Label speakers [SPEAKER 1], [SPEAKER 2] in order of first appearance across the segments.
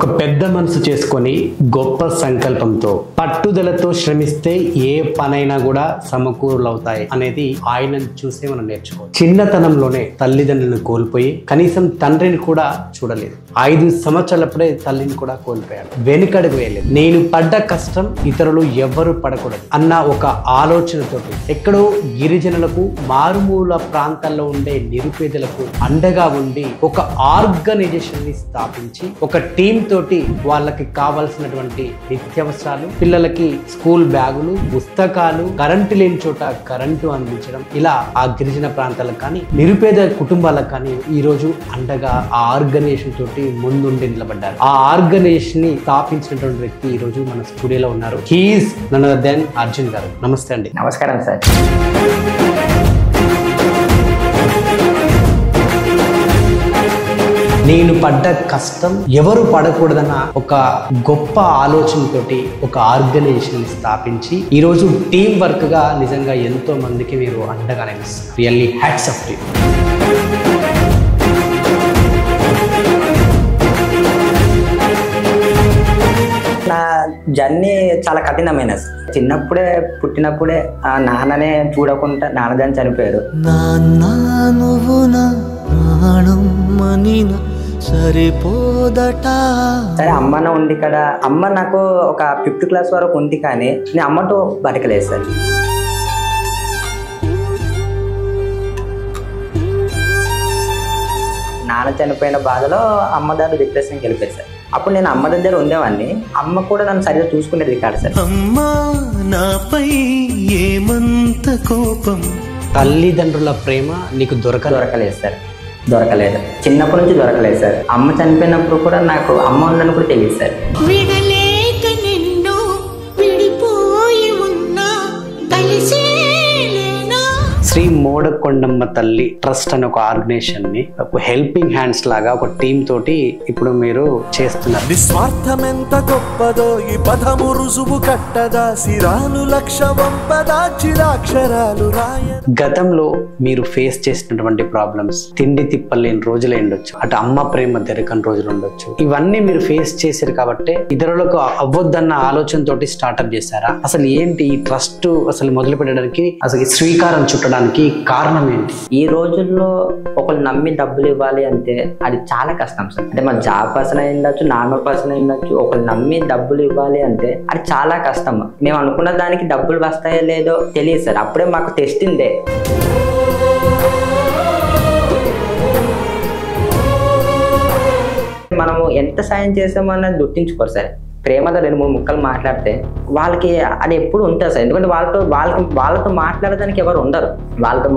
[SPEAKER 1] ఒక పెద్ద మనసు చేసుకొని గొప్ప సంకల్పంతో పట్టుదలతో శ్రమిస్తే ఏ పనైనా కూడా సమకూరులవుతాయి అనేది ఆయనను చూసే మనం నేర్చుకోవాలి. చిన్నతనంలోనే తల్లిదండ్రులను కోల్పోయి కనీసం తండ్రిని కూడా చూడలేదు. 5 సంవత్సరాలప్పుడే తల్లిని కూడా కోల్పోయాడు. వెనుకడుగు వేయలేదు. నేను పడ్డ కష్టం ఇతరులు ఎవ్వరూ పడకూడదు అన్న ఒక ఆలోచనతోటి ఎక్కడో గిరిజనులకు మారుమూల ప్రాంతాల్లో ఉండే నిరుపేదలకు అండగా ఉండి ఒక ఆర్గనైజేషన్ ని స్థాపించి ఒక టీం తోటి వాళ్ళకి కావాల్సినటువంటి నిత్యావసరాలు, పిల్లలకి స్కూల్ బ్యాగులు, పుస్తకాలు, కరెంటు లేని చోట కరెంటు అందించడం, ఇలా ఆ గిరిజన ప్రాంతాలకు కానీ నిరుపేద కుటుంబాలకు కానీ ఈ రోజు అండగా ఆ ఆర్గనైజేషన్ తోటి ముందుండి నిలబడ్డారు. ఆ ఆర్గనైజేషన్ ని స్థాపించినటువంటి వ్యక్తి ఈ రోజు మన స్టూడియోలో ఉన్నారు. He's none other than Arjun garu. నమస్తే అండి.
[SPEAKER 2] నమస్కారం సార్.
[SPEAKER 1] నేను పడ్డ కష్టం ఎవరు పడకూడదన్న ఒక గొప్ప ఆలోచనతోటి ఒక ఆర్గనైజేషన్ స్థాపించి ఈ రోజు టీం వర్క్ గా నిజంగా ఎంతో మందికి మీరు అండగా నిలుస్తారు. Really hats off to you.
[SPEAKER 2] నా జర్నీ చాలా కఠినమైన. చిన్నప్పుడే పుట్టినప్పుడే ఆ నాన్ననే చూడకుండా నాన్నదాన్ని చనిపోయాడు. సరే అమ్మన ఉంది కదా, అమ్మ నాకు ఒక 5th క్లాస్ వరకు ఉంది, కానీ నేను అమ్మతో బతకలేదు సార్. నాన్న చనిపోయిన బాధలో అమ్మ దాని డిప్రెషన్కి వెళ్ళిపోయింది సార్. అప్పుడు నేను అమ్మ దగ్గర ఉండేవాడిని. అమ్మ కూడా నన్ను సరిగ్గా చూసుకునేది కాదు సార్.
[SPEAKER 3] అమ్మా నాపై ఏమంత కోపం.
[SPEAKER 1] తల్లిదండ్రుల ప్రేమ నీకు
[SPEAKER 2] దొరకలేదు సార్. దొరకలేదు, చిన్నప్పటి నుంచి దొరకలేదు సార్. అమ్మ చనిపోయినప్పుడు కూడా నాకు అమ్మ ఉందని కూడా తెలియదు సార్.
[SPEAKER 1] శ్రీ మోడకొండమ్మ తల్లి ట్రస్ట్ అనే ఒక ఆర్గనైజేషన్ ని ఒక హెల్పింగ్ హ్యాండ్స్ లాగా ఒక టీం తోటి ఇప్పుడు మీరు చేస్తున్నారు.
[SPEAKER 3] నిస్వార్థమెంత గొప్పదో ఈ పదము రుజువు కట్టదా, సిరాలు లక్ష వంపదా, చిరాక్షరాలు రాయ.
[SPEAKER 1] గతంలో మీరు ఫేస్ చేసినటువంటి ప్రాబ్లమ్స్, తిండి తిప్పలేని రోజులు ఉండొచ్చు, అటు అమ్మ ప్రేమ దొరకని రోజులు ఉండొచ్చు. ఇవన్నీ మీరు ఫేస్ చేశారు కాబట్టి ఇతరులకు అవ్వద్దన్న ఆలోచనతోటి స్టార్ట్అప్ చేశారా? అసలు ఏంటి ఈ ట్రస్ట్ అసలు మొదలు పెట్టడానికి అసలు శ్రీకారం చుట్టడానికి కారణం ఏంటి?
[SPEAKER 2] ఈ రోజుల్లో ఒకరు నమ్మి డబ్బులు ఇవ్వాలి అంటే అది చాలా కష్టం సార్. అంటే మన జాబ్ పర్సన్ అయి ఉండొచ్చు, నార్మల్ పర్సన్ అయి ఉండొచ్చు, ఒకరు నమ్మి డబ్బులు ఇవ్వాలి అంటే అది చాలా కష్టం. మేము అనుకున్న దానికి డబ్బులు వస్తాయో లేదో తెలియదు సార్. అప్పుడే మాకు తెస్టిందే. మనము ఎంత సాయం చేసామన్నది గుర్తించుకోరు సార్. ప్రేమతో 2-3 ముక్కలు మాట్లాడితే వాళ్ళకి అది ఎప్పుడు ఉంటుంది సార్. ఎందుకంటే వాళ్ళతో మాట్లాడడానికి ఎవరు ఉండరు. వాళ్ళకి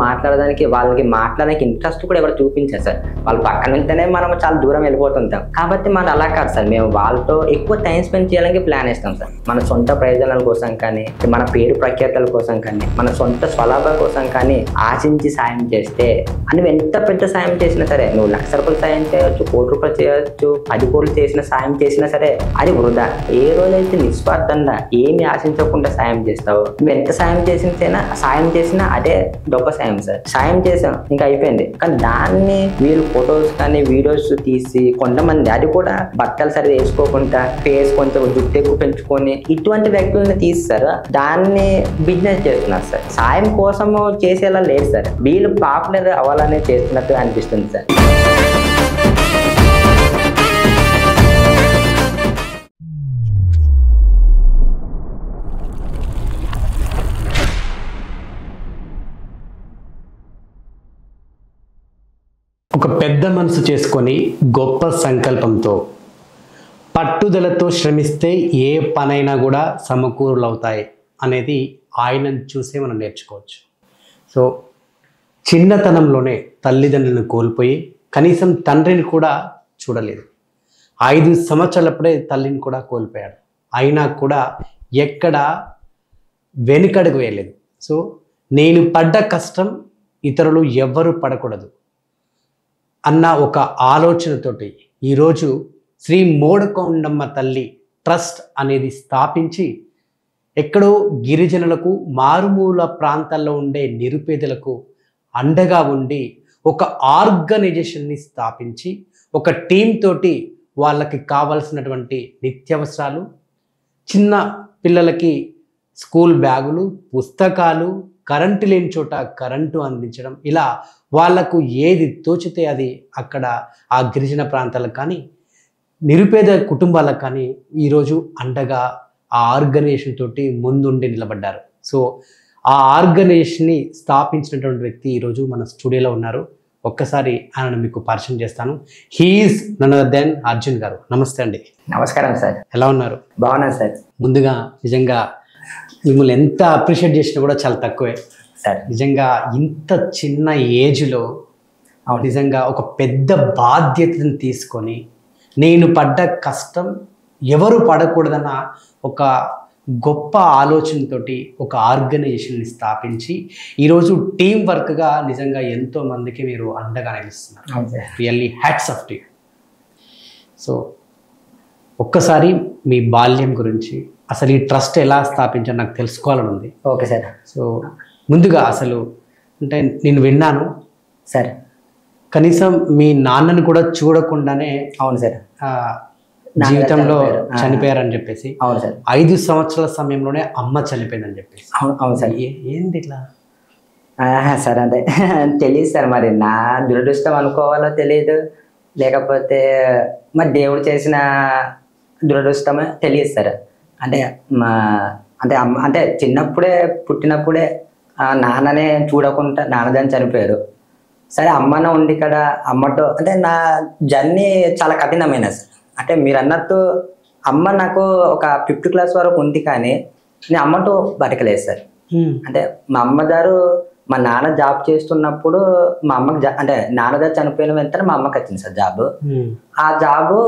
[SPEAKER 2] మాట్లాడడానికి ఇంట్రెస్ట్ కూడా ఎవరు చూపించారు సార్. వాళ్ళ పక్కన ఉంటేనే మనం చాలా దూరం వెళ్ళిపోతుంటాం. కాబట్టి మనం అలా కాదు సార్. మేము వాళ్ళతో ఎక్కువ టైం స్పెండ్ చేయడానికి ప్లాన్ వేస్తాం సార్. మన సొంత ప్రయోజనాల కోసం కానీ, మన పేరు ప్రఖ్యాతల కోసం కానీ, మన సొంత స్వలాభం కోసం కానీ ఆశించి సాయం చేస్తే, నువ్వు ఎంత పెద్ద సాయం చేసినా సరే, నువ్వు 1,00,000 రూపాయలు సాయం చేయవచ్చు, 1 కోటి రూపాయలు చేయవచ్చు, 10 కోట్లు చేసిన సాయం చేసినా సరే అది వృధా. ఏ రోజైతే నిస్వార్థంగా ఏమి ఆశించకుండా సాయం చేస్తావో, నువ్వు ఎంత సాయం చేసినా అదే గొప్ప సాయం సార్. సాయం చేసాం ఇంకా అయిపోయింది. కానీ దాన్ని వీళ్ళు ఫొటోస్ కానీ వీడియోస్ తీసి కొంతమంది అది కూడా బట్టలు సరి వేసుకోకుండా ఫేస్ కొంచెం జుట్టు ఎక్కువ పెంచుకొని ఇటువంటి వ్యక్తులను తీస్తారు. దాన్ని బిజినెస్ చేస్తున్నారు సార్. సాయం కోసము చేసేలా లేదు సార్. వీళ్ళు పాపులర్ అవ్వాలనే చేస్తున్నట్టు అనిపిస్తుంది సార్.
[SPEAKER 1] ఒక పెద్ద మనసు చేసుకొని గొప్ప సంకల్పంతో పట్టుదలతో శ్రమిస్తే ఏ పనైనా కూడా సమకూరులవుతాయి అనేది ఆయనను చూసే మనం నేర్చుకోవచ్చు. సో చిన్నతనంలోనే తల్లిదండ్రులను కోల్పోయి కనీసం తండ్రిని కూడా చూడలేదు. 5 సంవత్సరాలప్పుడే తల్లిని కూడా కోల్పోయాడు. అయినా కూడా ఎక్కడ వెనుకడుగు వేయలేదు. సో నేను పడ్డ కష్టం ఇతరులు ఎవ్వరూ పడకూడదు అన్న ఒక ఆలోచనతోటి ఈరోజు శ్రీ మోడకొండమ్మ తల్లి ట్రస్ట్ అనేది స్థాపించి ఎక్కడో గిరిజనులకు మారుమూల ప్రాంతాల్లో ఉండే నిరుపేదలకు అండగా ఉండి ఒక ఆర్గనైజేషన్ ని స్థాపించి ఒక టీం తోటి వాళ్ళకి కావాల్సినటువంటి నిత్యావసరాలు, చిన్న పిల్లలకి స్కూల్ బ్యాగులు, పుస్తకాలు, కరెంటు లేని చోట కరెంటు అందించడం, ఇలా వాళ్లకు ఏది తోచితే అది అక్కడ ఆ గిరిజన ప్రాంతాలకు కానీ నిరుపేద కుటుంబాలకు కానీ ఈరోజు అండగా ఆ ఆర్గనైజేషన్ తోటి ముందుండి నిలబడ్డారు. సో ఆ ఆర్గనైజేషన్ని స్థాపించినటువంటి వ్యక్తి ఈరోజు మన స్టూడియోలో ఉన్నారు. ఒక్కసారి ఆయనను మీకు పరిచయం చేస్తాను. He's none other than Arjun garu. నమస్తే అండి.
[SPEAKER 2] నమస్కారం సార్.
[SPEAKER 1] ఎలా ఉన్నారు?
[SPEAKER 2] బాగున్నాను సార్.
[SPEAKER 1] ముందుగా నిజంగా మిమ్మల్ని ఎంత అప్రిషియేట్ చేసినా కూడా చాలా తక్కువే
[SPEAKER 2] సార్.
[SPEAKER 1] నిజంగా ఇంత చిన్న ఏజ్లో నిజంగా ఒక పెద్ద బాధ్యతను తీసుకొని నేను పడ్డ కష్టం ఎవరు పడకూడదన్న ఒక గొప్ప ఆలోచనతోటి ఒక ఆర్గనైజేషన్ని స్థాపించి ఈరోజు టీం వర్క్గా నిజంగా ఎంతో మందికి మీరు అండగా నిలుస్తున్నారు. Really hats off to you. So ఒక్కసారి మీ బాల్యం గురించి, అసలు ఈ ట్రస్ట్ ఎలా స్థాపించారో నాకు తెలుసుకోవాలని ఉంది.
[SPEAKER 2] Okay sir.
[SPEAKER 1] సో ముందుగా అసలు అంటే నేను విన్నాను
[SPEAKER 2] సార్,
[SPEAKER 1] కనీసం మీ నాన్నని కూడా చూడకుండానే
[SPEAKER 2] అవును సార్
[SPEAKER 1] జీవితంలో చనిపోయారని చెప్పేసి.
[SPEAKER 2] అవును సార్.
[SPEAKER 1] 5 సంవత్సరాల సమయంలోనే అమ్మ చనిపోయిందని చెప్పేసి.
[SPEAKER 2] అవును సార్.
[SPEAKER 1] ఏంది ఇట్లా
[SPEAKER 2] సార్? అంటే తెలియదు సార్, మరి నా దురదృష్టం అనుకోవాలో తెలియదు, లేకపోతే మరి దేవుడు చేసిన దురదృష్టమే తెలియదు సార్. అంటే అమ్మ అంటే చిన్నప్పుడే పుట్టినప్పుడే నాన్ననే చూడకుండా నాన్నదాన్ని చనిపోయారు. సరే అమ్మనే ఉండి ఇక్కడ అమ్మతో అంటే నా జర్నీ చాలా కఠినమైన సార్. అంటే మీరు అన్నట్టు అమ్మ నాకు ఒక 5th క్లాస్ వరకు ఉంది, కానీ నేను అమ్మతో బతకలేదు సార్. అంటే మా అమ్మగారు మా నాన్న జాబ్ చేస్తున్నప్పుడు మా అమ్మకి అంటే నాన్నగారు చనిపోయిన వెంటనే మా అమ్మకి వచ్చింది సార్ జాబ్. ఆ జాబు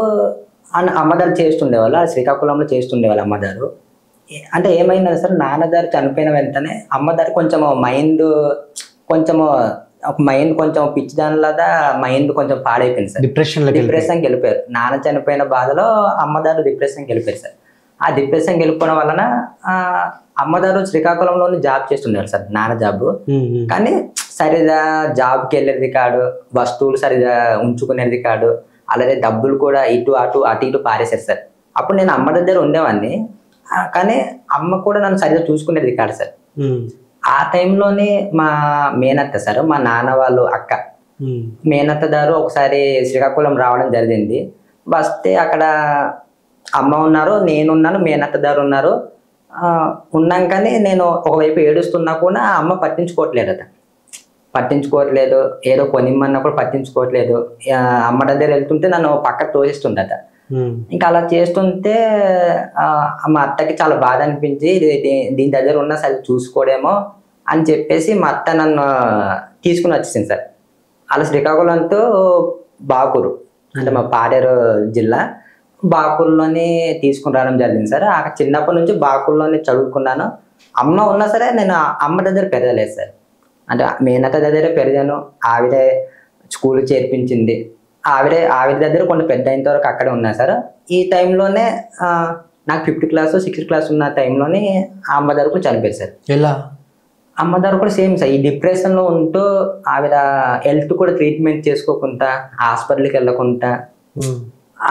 [SPEAKER 2] అమ్మగారు చేస్తుండేవాళ్ళు, శ్రీకాకుళంలో చేస్తుండేవాళ్ళు అమ్మగారు. అంటే ఏమైంది సార్, నాన్నగారు చనిపోయిన వెంటనే అమ్మగారు కొంచెం మైండ్ కొంచెం పిచ్చి దానిలాగా మైండ్ కొంచెం పాడైపోయింది సార్. డిప్రెషన్కి వెళ్ళిపోయారు. నాన్న చనిపోయిన బాధలో అమ్మగారు డిప్రెషన్కి వెళ్ళిపోయారు సార్. ఆ డిప్రెషన్కి వెళ్ళిపోవడం వలన అమ్మగారు శ్రీకాకుళంలోనే జాబ్ చేస్తుండేవారు సార్, నాన్న జాబ్. కానీ సరిగా జాబ్కి వెళ్ళేది కాదు, వస్తువులు సరిగా ఉంచుకునేది కాదు, అలాగే డబ్బులు కూడా అటు ఇటు పారేశారు సార్. అప్పుడు నేను అమ్మ దగ్గర ఉండేవాడిని, కానీ అమ్మ కూడా నన్ను సరిగ్గా చూసుకునేది కాదు సార్. ఆ టైంలోనే మా మేనత్త సార్, మా నాన్న వాళ్ళు అక్క మేనత్త గారు ఒకసారి శ్రీకాకుళం రావడం జరిగింది. వస్తే అక్కడ అమ్మ ఉన్నారు, నేనున్నాను, మేనత్త గారు ఉన్నారు. ఉన్నాం కానీ నేను ఒకవైపు ఏడుస్తున్నా కూడా అమ్మ పట్టించుకోవట్లేదు. ఏదో కొనిమ్మన్నా కూడా పట్టించుకోవట్లేదు. అమ్మ దగ్గర వెళ్తుంటే నన్ను పక్కకు తోసిస్తుందట. ఇంకా అలా చేస్తుంటే మా అత్తకి చాలా బాధ అనిపించి దీని దగ్గర ఉన్న సరే చూసుకోడేమో అని చెప్పేసి మా అత్త నన్ను తీసుకుని వచ్చేసింది సార్. అలా శ్రీకాకుళంతో బాకూరు అంటే మా పాడేరు జిల్లా బాకూరులోని తీసుకుని రావడం జరిగింది సార్. ఆ చిన్నప్పటి నుంచి బాకూరులోనే చదువుకున్నాను. అమ్మ ఉన్నా సరే నేను అమ్మ దగ్గర పెరగలేదు సార్. అంటే మేనత్త దగ్గరే పెరిగాను. ఆవిడే స్కూల్ చేర్పించింది. ఆవిడ దగ్గర కొన్ని పెద్ద అయినంత వరకు అక్కడే ఉన్నా సార్. ఈ టైంలోనే నాకు 5th క్లాస్ 6th క్లాస్ ఉన్న టైంలోనే అమ్మ దగ్గర కూడా చనిపోయింది సార్.
[SPEAKER 1] ఎలా?
[SPEAKER 2] అమ్మ దగ్గర కూడా సేమ్ సార్. ఈ డిప్రెషన్లో ఉంటూ ఆవిడ హెల్త్ కూడా ట్రీట్మెంట్ చేసుకోకుండా, హాస్పిటల్కి వెళ్ళకుండా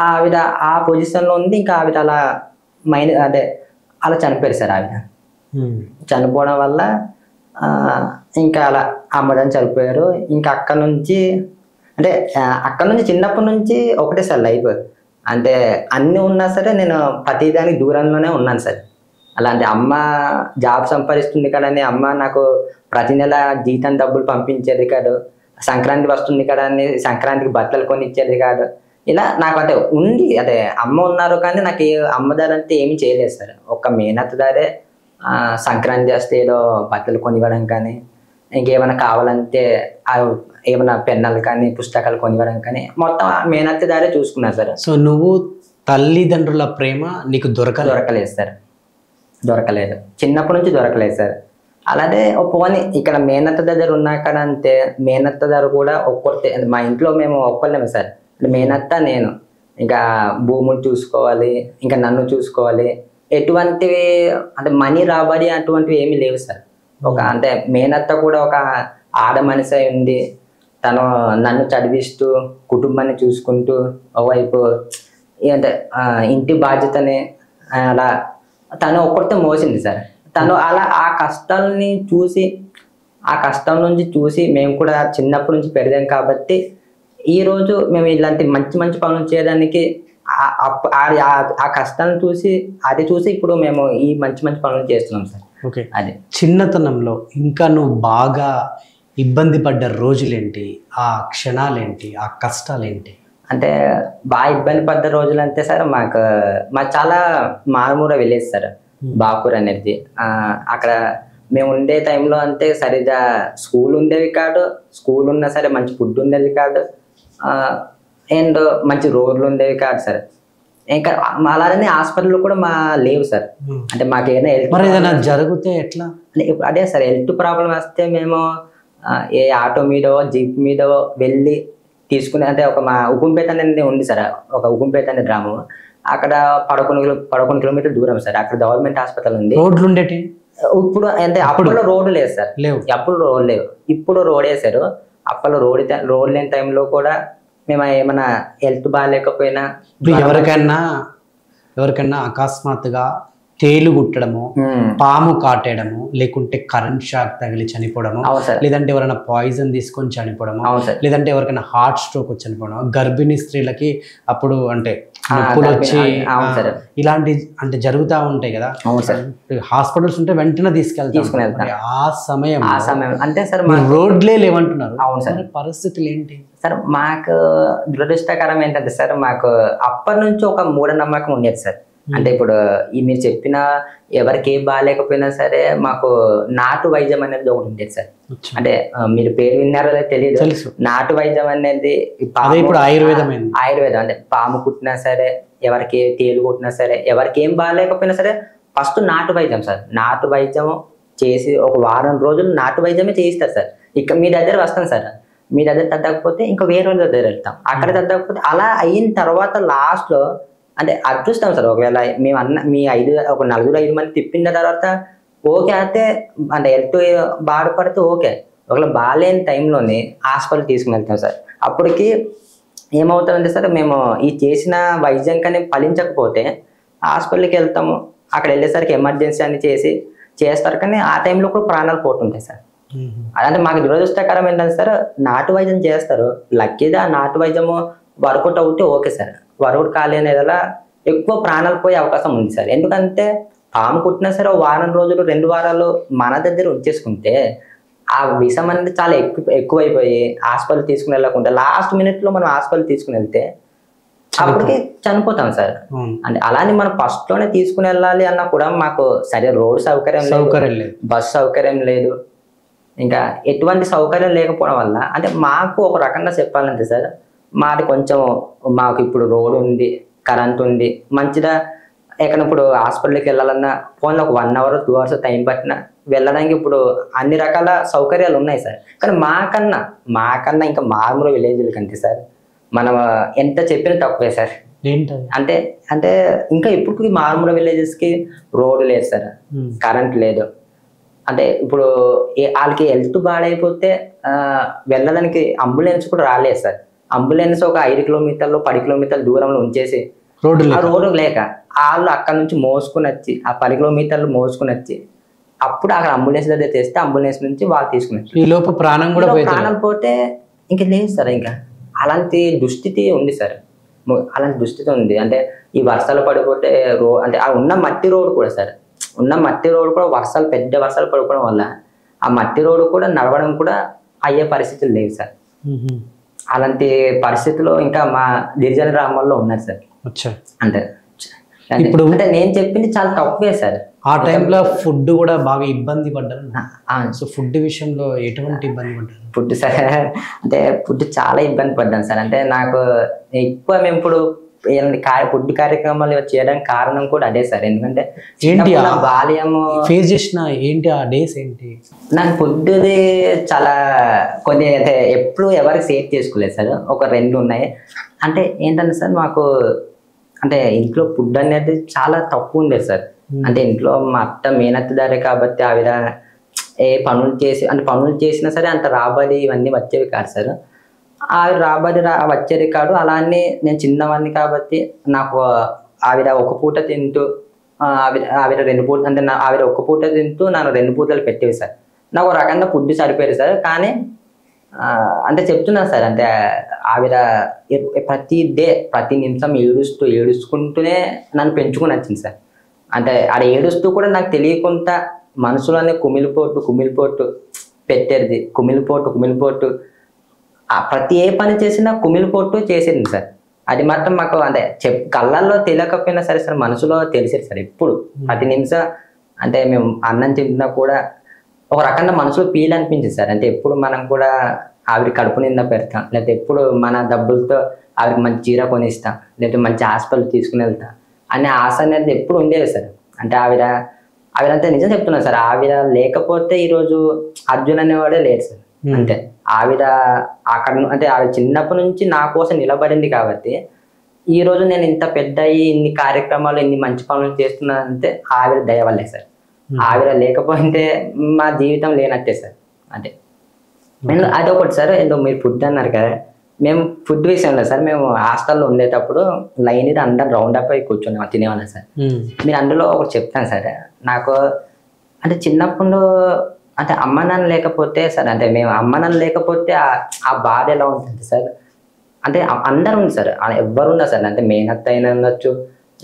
[SPEAKER 2] ఆవిడ ఆ పొజిషన్లో ఉంది. ఇంకా ఆవిడ అలా అలా చనిపోయారు సార్. ఆవిడ చనిపోవడం వల్ల ఇంకా అలా అమ్మదని చనిపోయారు. ఇంకా అక్కడ నుంచి చిన్నప్పటి నుంచి ఒకటే సార్ లైఫ్. అంటే అన్నీ ఉన్నా సరే నేను ప్రతిదానికి దూరంలోనే ఉన్నాను సార్. అలాంటి అమ్మ జాబ్ సంపాదిస్తుంది కదని అమ్మ నాకు ప్రతి నెల జీతం డబ్బులు పంపించేది కాదు. సంక్రాంతి వస్తుంది కదా అని సంక్రాంతికి బట్టలు కొని ఇచ్చేది కాదు. ఇలా నాకు అంటే ఉంది, అదే అమ్మ ఉన్నారు కానీ నాకు అమ్మ దారి అంటే ఏమీ చేయలేదు సార్. ఒక్క మేనత్త దారే సంక్రాంతి చేస్తే ఏదో బట్టలు కొనివ్వడం కానీ, ఇంకేమైనా కావాలంటే ఏమైనా పెన్నులు కానీ పుస్తకాలు కొనివ్వడం కానీ మొత్తం మేనత్త దారే చూసుకున్నా సార్.
[SPEAKER 1] సో నువ్వు తల్లిదండ్రుల ప్రేమ నీకు
[SPEAKER 2] దొరకలేదు సార్. దొరకలేదు, చిన్నప్పటి నుంచి దొరకలేదు సార్. అలాగే పోనీ ఇక్కడ మేనత్త దగ్గర ఉన్నాక అంతే. మేనత్త దగ్గర కూడా ఒక్కొక్కటి, మా ఇంట్లో మేము ఒక్కళ్ళమే సార్. మేనత్త నేను ఇంకా భూములు చూసుకోవాలి, ఇంకా నన్ను చూసుకోవాలి. ఎటువంటివి అంటే మనీ రాబడి అటువంటివి ఏమీ లేవు సార్. అంటే మేనత్త కూడా ఒక ఆడ మనిషి అయి ఉండి తను నన్ను చదివిస్తూ కుటుంబాన్ని చూసుకుంటూ, ఒకవైపు అంటే ఇంటి బాధ్యతని అలా తను ఒక్కరితో మోసింది సార్. తను అలా ఆ కష్టాలని చూసి, ఆ కష్టం నుంచి చూసి మేము కూడా చిన్నప్పటి నుంచి పెరిగాం కాబట్టి ఈరోజు మేము ఇలాంటి మంచి మంచి పనులు చేయడానికి ఆ కష్టాలను చూసి ఇప్పుడు మేము ఈ మంచి మంచి పనులు చేస్తున్నాం సార్.
[SPEAKER 1] ఓకే,
[SPEAKER 2] అది
[SPEAKER 1] చిన్నతనంలో ఇంకా నువ్వు బాగా ఇబ్బంది పడ్డ రోజులేంటి, ఆ క్షణాలేంటి, ఆ కష్టాలేంటి?
[SPEAKER 2] అంటే బాగా ఇబ్బంది పడ్డ రోజులు అంటే సార్ మాకు చాలా మారుమూల విలేజ్ సార్, బాపూర్ అనేది. అక్కడ మేము ఉండే టైంలో అంటే సరిగ్గా స్కూల్ ఉండేవి కాదు, స్కూల్ ఉన్నా సరే మంచి ఫుడ్ ఉండేది కాదు, అండ్ మంచి రోడ్లు ఉండేవి కాదు సార్. ఇంకా అలానే హాస్పిటల్ కూడా లేవు సార్. అంటే మాకు
[SPEAKER 1] ఏదైనా జరిగితే ఎట్లా?
[SPEAKER 2] అదే సార్, హెల్త్ ప్రాబ్లం వస్తే మేము ఏ ఆటో మీదో జీప్ మీదో వెళ్ళి తీసుకుని, అంటే మా ఉకుంపేట అనేది ఉంది సార్, ఒక ఉకుంపేట అనే గ్రామం, అక్కడ 11 కిలోమీటర్ల దూరం సార్. అక్కడ గవర్నమెంట్ హాస్పిటల్ ఉంది.
[SPEAKER 1] రోడ్లు ఉండేటి
[SPEAKER 2] ఇప్పుడు అంటే అప్పుడు రోడ్డు లేదు సార్, అప్పుడు రోడ్ లేవు, ఇప్పుడు రోడ్ వేసారు. అప్పుడు రోడ్ లేని టైంలో కూడా మేము ఏమైనా హెల్త్ బాగాలేకపోయినా
[SPEAKER 1] ఎవరికైనా అకస్మాత్తుగా తేలు గుట్టడము, పాము కాటేయడము, లేకుంటే కరెంట్ షాక్ తగిలి చనిపోవడము, లేదంటే ఎవరైనా పాయిజన్ తీసుకొని చనిపోవడము, లేదంటే ఎవరికైనా హార్ట్ స్ట్రోక్ వచ్చి చనిపోవడం, గర్భిణీ స్త్రీలకి అప్పుడు అంటే నొప్పులు వచ్చి ఇలాంటి అంటే జరుగుతూ ఉంటాయి కదా. హాస్పిటల్స్ ఉంటే వెంటనే తీసుకెళ్తాం. ఆ సమయం
[SPEAKER 2] అంటే సార్
[SPEAKER 1] రోడ్లే లేవంటున్నారు. అవును సార్, పరిస్థితులు ఏంటి
[SPEAKER 2] సార్? మాకు దురదృష్టకరం ఏంటంటే సార్, మాకు అప్పటి నుంచి ఒక మూఢనమ్మకం ఉండేది సార్. అంటే ఇప్పుడు మీరు చెప్పిన ఎవరికి ఏం బాగాలేకపోయినా సరే మాకు నాటు వైద్యం అనేది ఒకటి ఉండేది సార్. అంటే మీరు పేరు విన్నారో తెలియదు, నాటు వైద్యం అనేది
[SPEAKER 1] ఇప్పుడు ఆయుర్వేదం
[SPEAKER 2] అంటే పాము కుట్టినా సరే, ఎవరికి తేలు కుట్టినా సరే, ఎవరికి ఏం బాగాలేకపోయినా సరే ఫస్ట్ నాటు వైద్యం సార్. నాటు వైద్యం చేసి ఒక వారం రోజులు నాటు వైద్యమే చేయిస్తారు సార్. ఇక మీ దగ్గర వస్తాం సార్, మీ దగ్గర తగ్గకపోతే ఇంకా వేరే వాళ్ళ దగ్గర వెళ్తాం, అక్కడ తగ్గకపోతే అలా అయిన తర్వాత లాస్ట్ లో అంటే అదృష్టం సార్. ఒకవేళ మేము మీ 4-5 మంది తిప్పిన తర్వాత ఓకే అయితే అంటే హెల్త్ బాధపడితే ఓకే, ఒకవేళ బాగాలేని టైంలోనే హాస్పిటల్ తీసుకుని వెళ్తాం సార్. అప్పటికి ఏమవుతుందంటే సార్, మేము ఈ చేసిన వైద్యం కానీ ఫలించకపోతే హాస్పిటల్కి వెళ్తాము, అక్కడ వెళ్ళేసరికి ఎమర్జెన్సీ అని చేస్తారు, కానీ ఆ టైంలో కూడా ప్రాణాలు పోతుంటాయి సార్. అదంటే మాకు దురదృష్టకరం ఏంటంటే సార్, నాటు వైద్యం చేస్తారు, లక్కీగా నాటు వైద్యము వర్కౌట్ అవుతే ఓకే సార్, వర్కౌట్ కాలేనేలా ఎక్కువ ప్రాణాలు పోయే అవకాశం ఉంది సార్. ఎందుకంటే పాము కుట్టినా సరే వారం రోజులు 2 వారాలు మన దగ్గర ఉంచేసుకుంటే ఆ విషం అనేది చాలా ఎక్కువైపోయి హాస్పిటల్ తీసుకుని వెళ్ళకుండా లాస్ట్ మినిట్ లో మనం హాస్పిటల్ తీసుకుని వెళ్తే అప్పటికి చనిపోతాం సార్. అంటే అలానే మనం ఫస్ట్ లోనే తీసుకుని వెళ్ళాలి అన్నా కూడా మాకు సరే రోడ్ సౌకర్యం లేదు, బస్ సౌకర్యం లేదు, ఇంకా ఎటువంటి సౌకర్యం లేకపోవడం వల్ల అంటే మాకు ఒక రకంగా చెప్పాలంటే సార్, మాది కొంచెం మాకు ఇప్పుడు రోడ్ ఉంది, కరెంట్ ఉంది, మంచిగా ఎక్కడ ఇప్పుడు హాస్పిటల్కి వెళ్ళాలన్నా ఫోన్లో ఒక 1 అవర్ 2 అవర్స్ టైం పట్టినా వెళ్ళడానికి ఇప్పుడు అన్ని రకాల సౌకర్యాలు ఉన్నాయి సార్. కానీ మాకన్నా ఇంకా మారుమూల విలేజ్ల కంటే సార్ మనం ఎంత చెప్పినా తక్కువే సార్. అంటే ఇంకా ఇప్పుడు మారుమూల విలేజెస్కి రోడ్డు లేదు సార్, కరెంట్ లేదు. అంటే ఇప్పుడు వాళ్ళకి హెల్త్ బాడైపోతే వెళ్ళడానికి అంబులెన్స్ కూడా రాలేదు సార్. అంబులెన్స్ ఒక 5 కిలోమీటర్లు 10 కిలోమీటర్ల దూరంలో ఉంచేసి రోడ్డు లేక వాళ్ళు అక్కడ నుంచి మోసుకుని వచ్చి ఆ 10 కిలోమీటర్లు మోసుకుని వచ్చి అప్పుడు అక్కడ అంబులెన్స్ దగ్గర తెస్తే అంబులెన్స్ నుంచి వాళ్ళు తీసుకుని
[SPEAKER 1] ఈ లోపు ప్రాణం
[SPEAKER 2] పోతే ఇంకా లేదు సార్. ఇంకా అలాంటి దుస్థితి ఉంది సార్, అలాంటి దుస్థితి ఉంది. అంటే ఈ వర్షాలు పడిపోతే అంటే ఆ ఉన్న మట్టి రోడ్డు కూడా సార్, ఉన్న మట్టి రోడ్డు కూడా పెద్ద వర్షాలు పడిపోవడం వల్ల ఆ మట్టి రోడ్డు కూడా నడవడం కూడా అయ్యే పరిస్థితులు లేవు సార్. అలాంటి పరిస్థితుల్లో ఇంకా మా గిరిజన గ్రామాల్లో ఉన్నారు సార్. అంటే ఇప్పుడు అంటే నేను చెప్పింది చాలా తక్కువే సార్.
[SPEAKER 1] ఆ టైంలో ఫుడ్ కూడా బాగా ఇబ్బంది పడ్డారు. సో ఫుడ్ విషయంలో ఎటువంటి ఇబ్బంది పడ్డారు?
[SPEAKER 2] ఫుడ్ సార్ అంటే ఫుడ్ చాలా ఇబ్బంది పడ్డాను సార్. అంటే నాకు ఎక్కువ మేము ఇప్పుడు ఫుడ్ కార్యక్రమాలు చేయడానికి కారణం కూడా అదే సార్. ఎందుకంటే బాల్యము
[SPEAKER 1] ఫేస్ చేసిన ఏంటి ఆ డేస్ ఏంటి?
[SPEAKER 2] నాకు ఫుడ్ది చాలా కొన్ని అంటే ఎప్పుడు ఎవరికి సేవ్ చేసుకోలేదు సార్. ఒక 2 ఉన్నాయి. అంటే ఏంటంటే సార్ మాకు అంటే ఇంట్లో ఫుడ్ అనేది చాలా తక్కువ ఉండేది సార్. అంటే ఇంట్లో మా అత్త మేనత్తదారే కాబట్టి ఆవిడ పనులు చేసినా సరే అంత రాబడి ఇవన్నీ వచ్చేవి కాదు సార్. ఆవిడ వచ్చే రికార్డు అలానే నేను చిన్నవాడిని కాబట్టి నాకు ఆవిడ ఒక పూట తింటూ ఆవిడ 2 పూట అంటే ఆవిడ ఒక పూట తింటూ నన్ను 2 పూటలు పెట్టేవి సార్. నాకు ఒక రకంగా ఫుడ్ సరిపోయేది సార్. కానీ అంటే చెప్తున్నాను సార్, అంటే ఆవిడ ప్రతి నిమిషం ఏడుచుకుంటూనే నన్ను పెంచుకుని వచ్చింది సార్. అంటే ఆడ ఏడుస్తూ కూడా నాకు తెలియకుండా మనసులోనే కుమిలిపోటు పెట్టేది. కుమిలిపోటు ప్రతి ఏ పని చేసినా కుమిలిపోటు చేసేది సార్. అది మాత్రం మాకు అంటే కళ్ళల్లో తెలియకపోయినా సరే సార్, మనసులో తెలిసేది సార్. ఎప్పుడు ప్రతి నిమిషం అంటే మేము అన్నం తింటున్నా కూడా ఒక రకంగా మనసులో ఫీల్ అనిపించింది సార్. అంటే ఎప్పుడు మనం కూడా ఆవిడ కడుపు నిండా పెడతాం, లేకపోతే ఎప్పుడు మన డబ్బులతో ఆవిడకి మంచి చీర కొనిస్తాం, లేకపోతే మంచి హాస్పిటల్ తీసుకుని వెళ్తాం అనే ఆశ అనేది ఎప్పుడు ఉండేది సార్. అంటే ఆవిడంతా నిజం చెప్తున్నాను సార్, ఆవిడ లేకపోతే ఈరోజు అర్జున్ అనేవాడే లేడు సార్. అంటే ఆవిడ అంటే ఆవిడ చిన్నప్పటి నుంచి నా కోసం నిలబడింది కాబట్టి ఈ రోజు నేను ఇంత పెద్ద ఇన్ని కార్యక్రమాలు ఇన్ని మంచి పనులు చేస్తున్నానంటే ఆవిడ దయ వల్లే సార్. ఆవిడ లేకపోతే మా జీవితం లేనట్టే సార్. అంటే అదొకటి సార్. ఏదో మీరు ఫుడ్ అన్నారు కదా, మేము ఫుడ్ విషయంలో సార్ మేము హాస్టల్లో ఉండేటప్పుడు లైన్ ఇది అందరు రౌండ్ అప్ అయి కూర్చొని తినేవాళ్ళం సార్. మీరు అందులో ఒకటి చెప్తాను సార్, నాకు అంటే చిన్నప్పుడు అంటే అమ్మ నాన్న లేకపోతే సార్, అంటే మేము అమ్మ నాన్న లేకపోతే ఆ బాధ ఎలా ఉంటుంది సార్. అంటే అందరూ ఉంది సార్, ఎవ్వరు ఉన్నారు సార్. అంటే మేనత్త అయినా ఉండొచ్చు,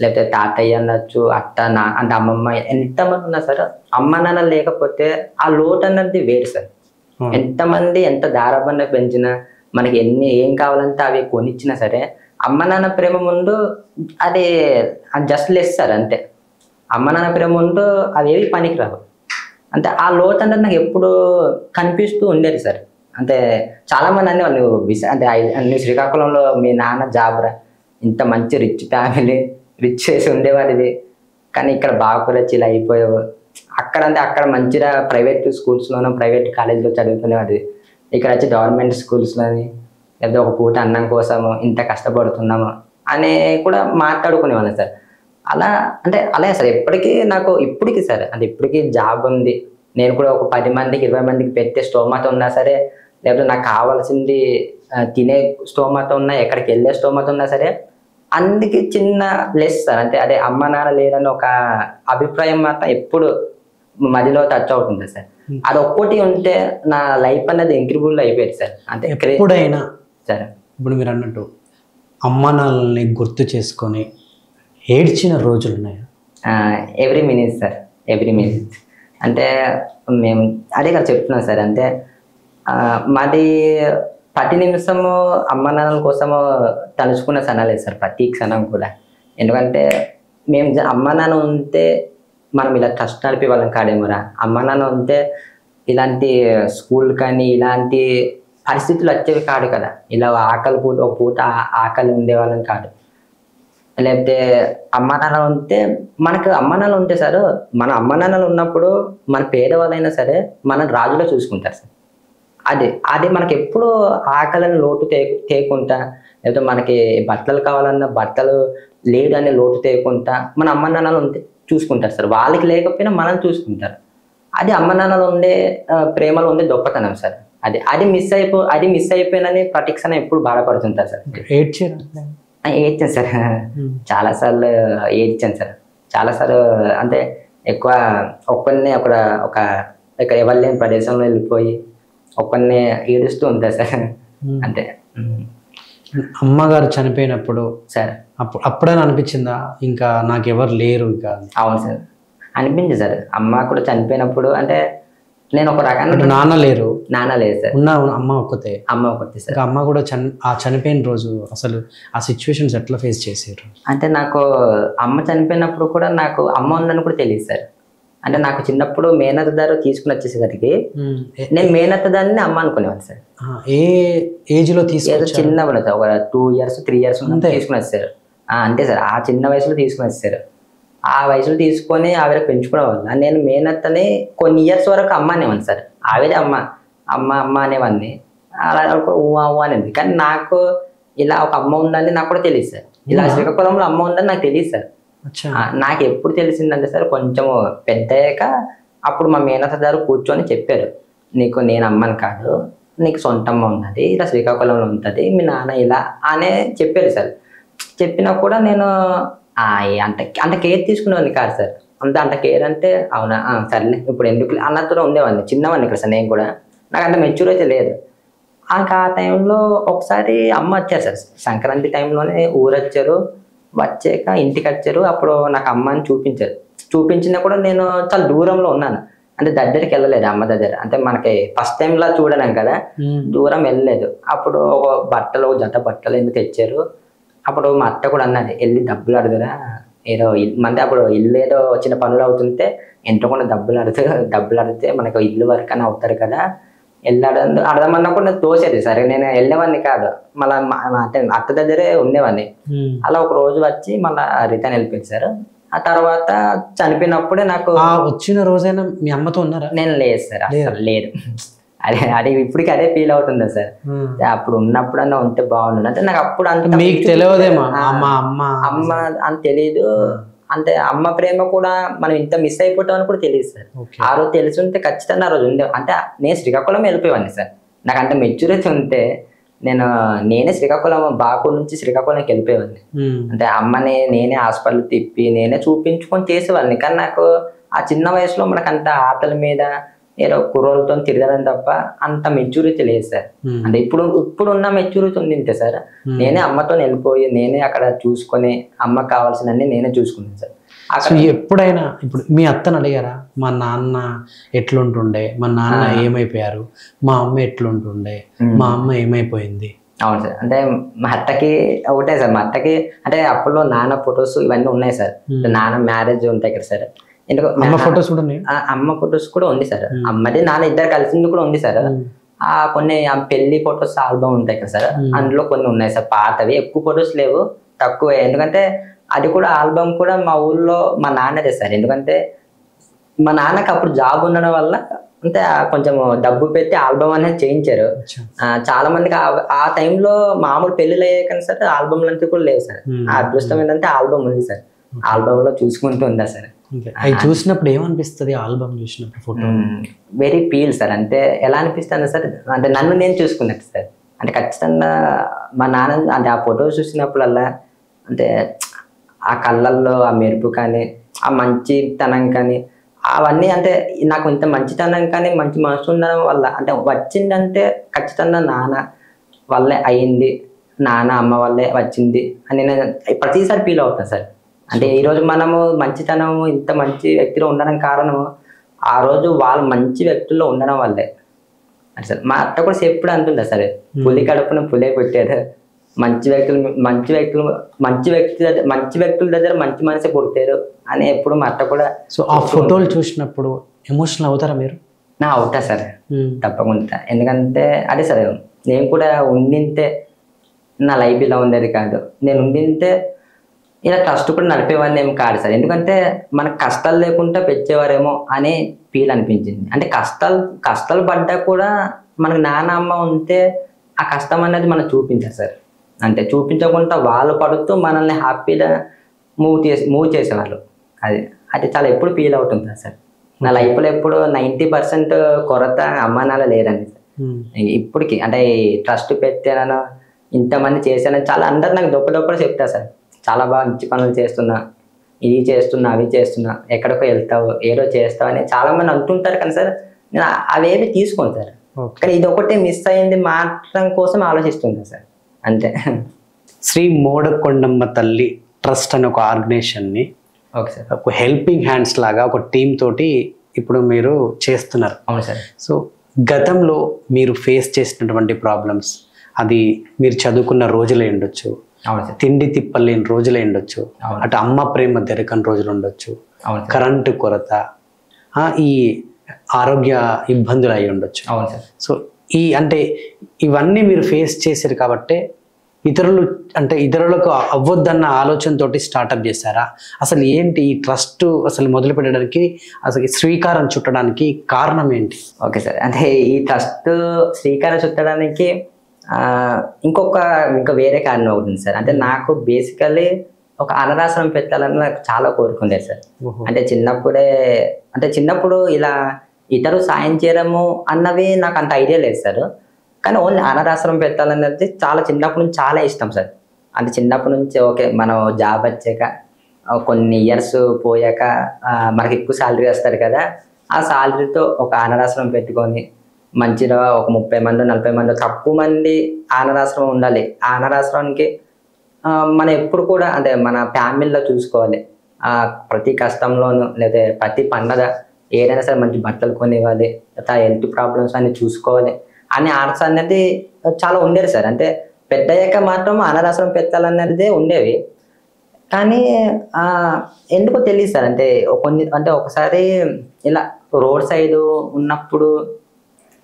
[SPEAKER 2] లేకపోతే తాతయ్య అనొచ్చు, అత్త అంటే అమ్మమ్మ, ఎంతమంది ఉన్నా సార్, అమ్మ నాన్న లేకపోతే ఆ లోటు అన్నది వేరు సార్. ఎంతమంది ఎంత దారాబంగా పెంచినా మనకి ఏం కావాలంటే అవి కొనిచ్చినా సరే అమ్మ నాన్న ప్రేమ ముందు అది జస్ట్ లెస్ సార్. అంతే, అమ్మ నాన్న ప్రేమ ముందు అవి ఏవి పనికి రావు. అంటే ఆ లోటు అన్నది నాకు ఎప్పుడు కనిపిస్తూ ఉండేది సార్. అంటే చాలా మంది అనేవాళ్ళు, నువ్వు శ్రీకాకుళంలో మీ నాన్న జాబ్రా, ఇంత మంచి రిచ్ ఫ్యామిలీ, రిచ్ చేసి ఉండేవాడిది, కానీ ఇక్కడ బాగుపరచి ఇలా అయిపోయావు. అక్కడ మంచిగా ప్రైవేట్ స్కూల్స్లోనో ప్రైవేట్ కాలేజీలో చదువుకునేవాడిది, ఇక్కడ వచ్చి గవర్నమెంట్ స్కూల్స్లోని లేదా ఒక పూట అన్నం కోసము ఇంత కష్టపడుతున్నాము అని కూడా మాట్లాడుకునేవాళ్ళం సార్. అలాగే సార్ ఇప్పటికీ సార్, అంటే ఇప్పటికీ జాబ్ ఉంది, నేను కూడా ఒక 10 మందికి 20 మందికి పెట్టే స్తోమత ఉన్నా సరే, లేకపోతే నాకు కావాల్సింది తినే స్తోమత ఉన్నా, ఎక్కడికి వెళ్ళే స్తోమత ఉన్నా సరే, అందుకే చిన్న లెస్ సార్. అంటే అదే అమ్మ నాన్న లేదని ఒక అభిప్రాయం మాత్రం ఎప్పుడు మధ్యలో టచ్ అవుతుంది సార్. అది ఒక్కటి ఉంటే నా లైఫ్ అనేది ఇంక్రిబుల్ అయిపోయింది సార్. అంటే
[SPEAKER 1] ఎప్పుడైనా
[SPEAKER 2] సరే,
[SPEAKER 1] ఇప్పుడు మీరు అన్నట్టు అమ్మ నాన్నల్ని గుర్తు చేసుకొని ఏడ్చిన రోజులు ఉన్నాయా?
[SPEAKER 2] Every minute sir, every minute. అంటే మేము అదే కదా చెప్తున్నాం సార్. అంటే మాది ప్రతి నిమిషము అమ్మ నాన్నల కోసము తలుచుకున్న క్షణాలేదు సార్, ప్రతి క్షణం కూడా. ఎందుకంటే మేము అమ్మ నాన్న ఉంటే మనం ఇలా కష్టం నడిపే వాళ్ళం కాడేమోరా, అమ్మ నాన్న ఉంటే ఇలాంటి స్కూల్ కానీ ఇలాంటి పరిస్థితులు వచ్చేవి కాదు కదా, ఇలా ఒక పూట ఆకలి ఉండేవాళ్ళం కాదు. లేకపోతే అమ్మ నాన్న ఉంటే మనకు అమ్మ నాన్న ఉంటే సార్, మన అమ్మ నాన్నలు ఉన్నప్పుడు మన పేదవాళ్ళైనా సరే మనం రాజులో చూసుకుంటారు సార్. అది మనకి ఎప్పుడు ఆకలిని లోటు తేకుండా, లేకపోతే మనకి బట్టలు కావాలన్నా బట్టలు లేడు అనే లోటు తేకుండా మన అమ్మ నాన్నలు ఉంటే చూసుకుంటారు సార్. వాళ్ళకి లేకపోయినా మనం చూసుకుంటారు. అది అమ్మ నాన్నలు ఉండే ప్రేమలో ఉండే గొప్పతనం సార్. అది మిస్ అయిపోయినని ప్రతిక్షణం ఎప్పుడు బాధపడుతుంటారు సార్. ఏడ్చాను సార్, చాలాసార్లు ఏడ్చాను సార్, చాలాసార్లు. అంటే ఎక్కువ ఒక్కరినే ఒక ఎవరు లేని ప్రదేశంలో వెళ్ళిపోయి ఒక్కరినే ఏడుస్తూ ఉంటారు సార్. అంటే
[SPEAKER 1] అమ్మగారు చనిపోయినప్పుడు
[SPEAKER 2] సార్
[SPEAKER 1] అప్పుడే అనిపించిందా ఇంకా నాకు ఎవరు లేరు ఇంకా?
[SPEAKER 2] అవును సార్, అనిపించింది సార్. అమ్మ కూడా చనిపోయినప్పుడు అంటే నేను ఒక రకంగా
[SPEAKER 1] నాన్న లేదు
[SPEAKER 2] సార్,
[SPEAKER 1] అమ్మ ఒక్కతే
[SPEAKER 2] సార్.
[SPEAKER 1] అమ్మ కూడా చనిపోయిన రోజు అసలు ఆ సిచ్యువేషన్స్ ఎట్లా ఫేస్ చేసారు?
[SPEAKER 2] అంటే నాకు అమ్మ చనిపోయినప్పుడు కూడా నాకు అమ్మ ఉందని కూడా తెలియదు సార్. అంటే నాకు చిన్నప్పుడు మేనత్త దారు తీసుకుని వచ్చేసరికి నేను మేనత్త దాన్ని అమ్మ అనుకునేవాడు సార్.
[SPEAKER 1] ఏ ఏజ్ లో తీసుకు?
[SPEAKER 2] చిన్నప్పుడు ఒక 2 years 3 years తీసుకుని వచ్చారు. అంతే సార్, ఆ చిన్న వయసులో తీసుకుని వచ్చారు. ఆ వయసులో తీసుకొని ఆవిడ పెంచుకోవడం వల్ల నేను మేనత్తని కొన్ని ఇయర్స్ వరకు అమ్మ అనేవాడిని సార్. ఆవిడే అమ్మ అనేవాడిని, అలా అనేది. కానీ నాకు ఇలా ఒక అమ్మ ఉందని నాకు కూడా తెలియదు సార్. ఇలా శ్రీకాకుళంలో అమ్మ ఉందని నాకు తెలియదు సార్. నాకు ఎప్పుడు తెలిసిందంటే సార్, కొంచెం పెద్ద అయ్యాక అప్పుడు మా మేనత్త గారు కూర్చొని చెప్పారు, నీకు నేను అమ్మని కాదు, నీకు సొంతమ్మ ఉన్నది, ఇలా శ్రీకాకుళంలో ఉంటుంది, మీ నాన్న ఇలా అనే చెప్పారు సార్. చెప్పినా కూడా నేను అంత కేర్ తీసుకునేవాడిని కాదు సార్. అంత కేర్ అంటే అవునా సర్లే ఇప్పుడు ఎందుకు అన్నట్టుగా ఉండేవాడిని, చిన్నవాడిని ఇక్కడ సార్. నేను కూడా నాకు అంత మెచ్యూరిటీ లేదు. ఆ టైంలో ఒకసారి అమ్మ వచ్చారు సార్, సంక్రాంతి టైంలోనే ఊరు వచ్చారు. వచ్చాక ఇంటికి వచ్చారు. అప్పుడు నాకు అమ్మని చూపించినా కూడా నేను చాలా దూరంలో ఉన్నాను, అంటే దగ్గరికి వెళ్ళలేదు అమ్మ దగ్గర. అంటే మనకి ఫస్ట్ టైంలా చూడడం కదా, దూరం వెళ్ళలేదు. అప్పుడు ఒక జత బట్టలు ఎందుకు తెచ్చారు. అప్పుడు మా అత్త కూడా అన్నది, వెళ్ళి డబ్బులు అడుగురా, ఏదో అంటే అప్పుడు ఇల్లు ఏదో చిన్న పనులు అవుతుంటే ఎంతో కూడా డబ్బులు అడిగితే మనకు ఇల్లు వరకు అని అవుతారు కదా, అడదామన్నా కూడా నాకు తోసేది. సరే నేను వెళ్ళేవాడిని కాదు, మళ్ళీ అంటే అత్త దగ్గరే ఉండేవాడిని. అలా ఒక రోజు వచ్చి మళ్ళీ రిటర్న్ వెళ్ళిపోయింది సార్. ఆ తర్వాత చనిపోయినప్పుడే నాకు
[SPEAKER 1] వచ్చిన రోజైనా మీ అమ్మతో ఉన్నారా?
[SPEAKER 2] నేను లేదు సార్, అసలు లేదు. అదే ఇప్పటికి అదే ఫీల్ అవుతుంది సార్. అప్పుడు ఉన్నప్పుడన్నా ఉంటే బాగుండు అంటే నాకు అప్పుడు అంత
[SPEAKER 1] మీకు తెలియదేమో
[SPEAKER 2] అమ్మ అని తెలియదు. అంటే అమ్మ ప్రేమ కూడా మనం ఇంత మిస్ అయిపోతాం అని కూడా తెలియదు సార్. ఆ రోజు తెలిసి ఉంటే ఖచ్చితంగా ఆ రోజు ఉండే, అంటే నేను శ్రీకాకుళం వెళ్ళిపోయాను సార్. నాకు అంత మెచ్యూరిటీ ఉంటే నేనే శ్రీకాకుళం బాకూరు నుంచి శ్రీకాకుళంకి వెళ్ళిపోయేవాడిని. అంటే అమ్మని నేనే హాస్పిటల్ తిప్పి నేనే చూపించుకొని చేసేవాడిని. కానీ నాకు ఆ చిన్న వయసులో మనకు అంత ఆటల మీద ఏదో కుర్రోళ్ళతో తిరగడం తప్ప అంత మెచ్యూరిటీ లేదు సార్. అంటే ఇప్పుడున్న మెచ్యూరిటీ ఉంది ఇంతే సార్. నేనే అమ్మతో వెళ్ళిపోయి నేనే అక్కడ చూసుకొని అమ్మకు కావాల్సినన్ని నేనే చూసుకున్నాను సార్.
[SPEAKER 1] అసలు ఎప్పుడైనా ఇప్పుడు మీ అత్తను అడిగారా, మా నాన్న ఎట్లుంటుండే, మా నాన్న ఏమైపోయారు, మా అమ్మ ఎట్లుంటుండే, మా అమ్మ ఏమైపోయింది?
[SPEAKER 2] అవును సార్. అంటే మా అత్తకి ఒకటే సార్, మా అత్తకి అంటే అప్పుల్లో నాన్న ఫొటోస్ ఇవన్నీ ఉన్నాయి సార్. నాన్న మ్యారేజ్ ఉంటాయి కదా సార్,
[SPEAKER 1] అమ్మ ఫొటోస్ కూడా ఉన్నాయి.
[SPEAKER 2] అమ్మ ఫొటోస్ కూడా ఉంది సార్. అమ్మది నాన్న ఇద్దరు కలిసింది కూడా ఉంది సార్. కొన్ని పెళ్లి ఫొటోస్ ఆల్బమ్ ఉంటాయి కదా సార్, అందులో కొన్ని ఉన్నాయి సార్ పాతవి. ఎక్కువ ఫొటోస్ లేవు, తక్కువ. ఎందుకంటే అది కూడా ఆల్బమ్ కూడా మా ఊళ్ళో మా నాన్నదే సార్. ఎందుకంటే మా నాన్నకి అప్పుడు జాబ్ ఉండడం వల్ల అంటే కొంచెం డబ్బు పెట్టి ఆల్బమ్ అనేది చేయించారు. చాలా మందికి ఆ టైంలో మామూలు పెళ్లిళ్ళు అయ్యాయి కానీ సార్ ఆల్బమ్లు అంతా కూడా లేవు సార్. ఆ అదృష్టం ఏంటంటే ఆల్బమ్ ఉంది సార్. ఆల్బమ్ లో చూసుకుంటూ ఉందా సార్.
[SPEAKER 1] అది చూసినప్పుడు ఏమనిపిస్తుంది? ఆల్బమ్ చూసినప్పుడు ఫోటో
[SPEAKER 2] వెరీ ఫీల్ సార్. అంటే ఎలా అనిపిస్తుంది సార్, అంటే నన్ను నేను చూసుకున్నట్టు సార్. అంటే ఖచ్చితంగా మా నాన్న అంటే ఆ ఫోటో చూసినప్పుడల్లా అంటే ఆ కళ్ళల్లో ఆ మెరుపు కానీ ఆ మంచితనం కానీ అవన్నీ, అంటే నాకు ఇంత మంచితనం కానీ మంచి మనసు ఉండడం వల్ల అంటే వచ్చిందంటే ఖచ్చితంగా నాన్న వల్లే అయింది, నాన్న అమ్మ వల్లే వచ్చింది అని నేను ప్రతిసారి ఫీల్ అవుతాను సార్. అంటే ఈరోజు మనము మంచితనం ఇంత మంచి వ్యక్తిలో ఉండడం కారణము ఆ రోజు వాళ్ళు మంచి వ్యక్తుల్లో ఉండడం వల్లే. అంటే సార్ మా అత్త కూడా ఎప్పుడు అంటుందా సరే, పులి కడుపున పులే పెట్టారు, మంచి వ్యక్తుల దగ్గర మంచి మనసే పుడతారు అని ఎప్పుడు మా అత్త కూడా.
[SPEAKER 1] సో ఆ ఫోటోలు చూసినప్పుడు ఎమోషనల్ అవుతారా మీరు?
[SPEAKER 2] అవుతా సార్, తప్పకుండా. ఎందుకంటే అదే సార్, నేను కూడా ఉండింతే నా లైఫ్ ఇలా ఉండేది కాదు, నేను ఉండింతే ఇలా ట్రస్ట్ కూడా నడిపేవాడిని ఏం కాదు సార్. ఎందుకంటే మనకు కష్టాలు లేకుండా పెంచేవారేమో అనే ఫీల్ అనిపించింది. అంటే కష్టాలు పడ్డా కూడా మనకు నాన్న అమ్మ ఉంటే ఆ కష్టం అనేది మనం చూపించారు సార్. అంటే చూపించకుండా వాళ్ళు పడుతూ మనల్ని హ్యాపీగా మూవ్ చేసేవాళ్ళు. అది చాలా ఎప్పుడు ఫీల్ అవుతుంది సార్. నా లైఫ్లో ఎప్పుడు 90% కొరత అమ్మ నాన్న లేదండి సార్. ఇప్పటికి అంటే ట్రస్ట్ పెట్టాను, ఇంతమంది చేశానని చాలా అందరు నాకు దొప్ప చెప్తారు సార్. చాలా బాగా మంచి పనులు చేస్తున్నా, ఇది చేస్తున్నా, అవి చేస్తున్నా, ఎక్కడికో వెళ్తావు, ఏదో చేస్తావు అని చాలా మంది అంటుంటారు. కానీ సార్ నేను అవేవి తీసుకోను సార్. కానీ ఇది ఒకటి మిస్ అయింది మాత్రం కోసం ఆలోచిస్తుంటా సార్, అంతే.
[SPEAKER 1] శ్రీ మోడకొండమ్మ తల్లి ట్రస్ట్ అనే ఒక ఆర్గనైజేషన్ని
[SPEAKER 2] ఓకే సార్,
[SPEAKER 1] ఒక హెల్పింగ్ హ్యాండ్స్ లాగా ఒక టీమ్ తోటి ఇప్పుడు మీరు చేస్తున్నారు.
[SPEAKER 2] అవును సార్.
[SPEAKER 1] సో గతంలో మీరు ఫేస్ చేసినటువంటి ప్రాబ్లమ్స్, అది మీరు చదువుకున్న రోజులే ఉండొచ్చు, తిండి తిప్పలేని రోజులే ఉండొచ్చు, అటు అమ్మ ప్రేమ దొరకని రోజులు ఉండొచ్చు, కరెంటు కొరత, ఈ ఆరోగ్య ఇబ్బందులు అయి ఉండొచ్చు.
[SPEAKER 2] అవును సార్.
[SPEAKER 1] సో అంటే ఇవన్నీ మీరు ఫేస్ చేశారు కాబట్టి ఇతరులకు అవ్వద్దన్న ఆలోచనతోటి స్టార్ట్అప్ చేశారా? అసలు ఏంటి ఈ ట్రస్ట్ అసలు మొదలు పెట్టడానికి, అసలు శ్రీకారం చుట్టడానికి కారణం ఏంటి?
[SPEAKER 2] ఓకే సార్, అంటే ఈ ట్రస్ట్ శ్రీకారం చుట్టడానికి ఇంకా వేరే కారణం ఒకటి ఉంది సార్. అంటే నాకు బేసికల్లీ ఒక అనాథాశ్రమం పెట్టాలని నాకు చాలా కోరుకుండేది సార్. అంటే చిన్నప్పుడు ఇలా ఇతరు సాయం చేయడము అన్నవి నాకు అంత ఐడియా లేదు సార్. కానీ ఓన్లీ అనాథాశ్రమం పెట్టాలనేది చాలా చిన్నప్పటి నుంచి చాలా ఇష్టం సార్. అంటే చిన్నప్పటి నుంచి ఓకే మనం జాబ్ వచ్చాక కొన్ని ఇయర్స్ పోయాక మనకి ఎక్కువ శాలరీ వస్తారు కదా, ఆ శాలరీతో ఒక అనాథాశ్రమం పెట్టుకొని మంచిగా ఒక 30 మంది 40 మంది తక్కువ మంది అనాథాశ్రమం ఉండాలి. ఆ అనాథాశ్రమానికి మనం ఎప్పుడు కూడా అంటే మన ఫ్యామిలీలో చూసుకోవాలి. ప్రతి కష్టంలోనూ లేదా ప్రతి పండగ ఏదైనా సరే మంచి బట్టలు కొనివ్వాలి, లేదా హెల్త్ ప్రాబ్లమ్స్ అన్ని చూసుకోవాలి అని ఆశ అనేది చాలా ఉండేది సార్. అంటే పెద్ద అయ్యాక మాత్రం అనాథాశ్రమం పెట్టాలన్నదే ఉండేవి, కానీ ఎందుకో తెలియదు సార్. అంటే అంటే ఒకసారి ఇలా రోడ్ సైడ్ ఉన్నప్పుడు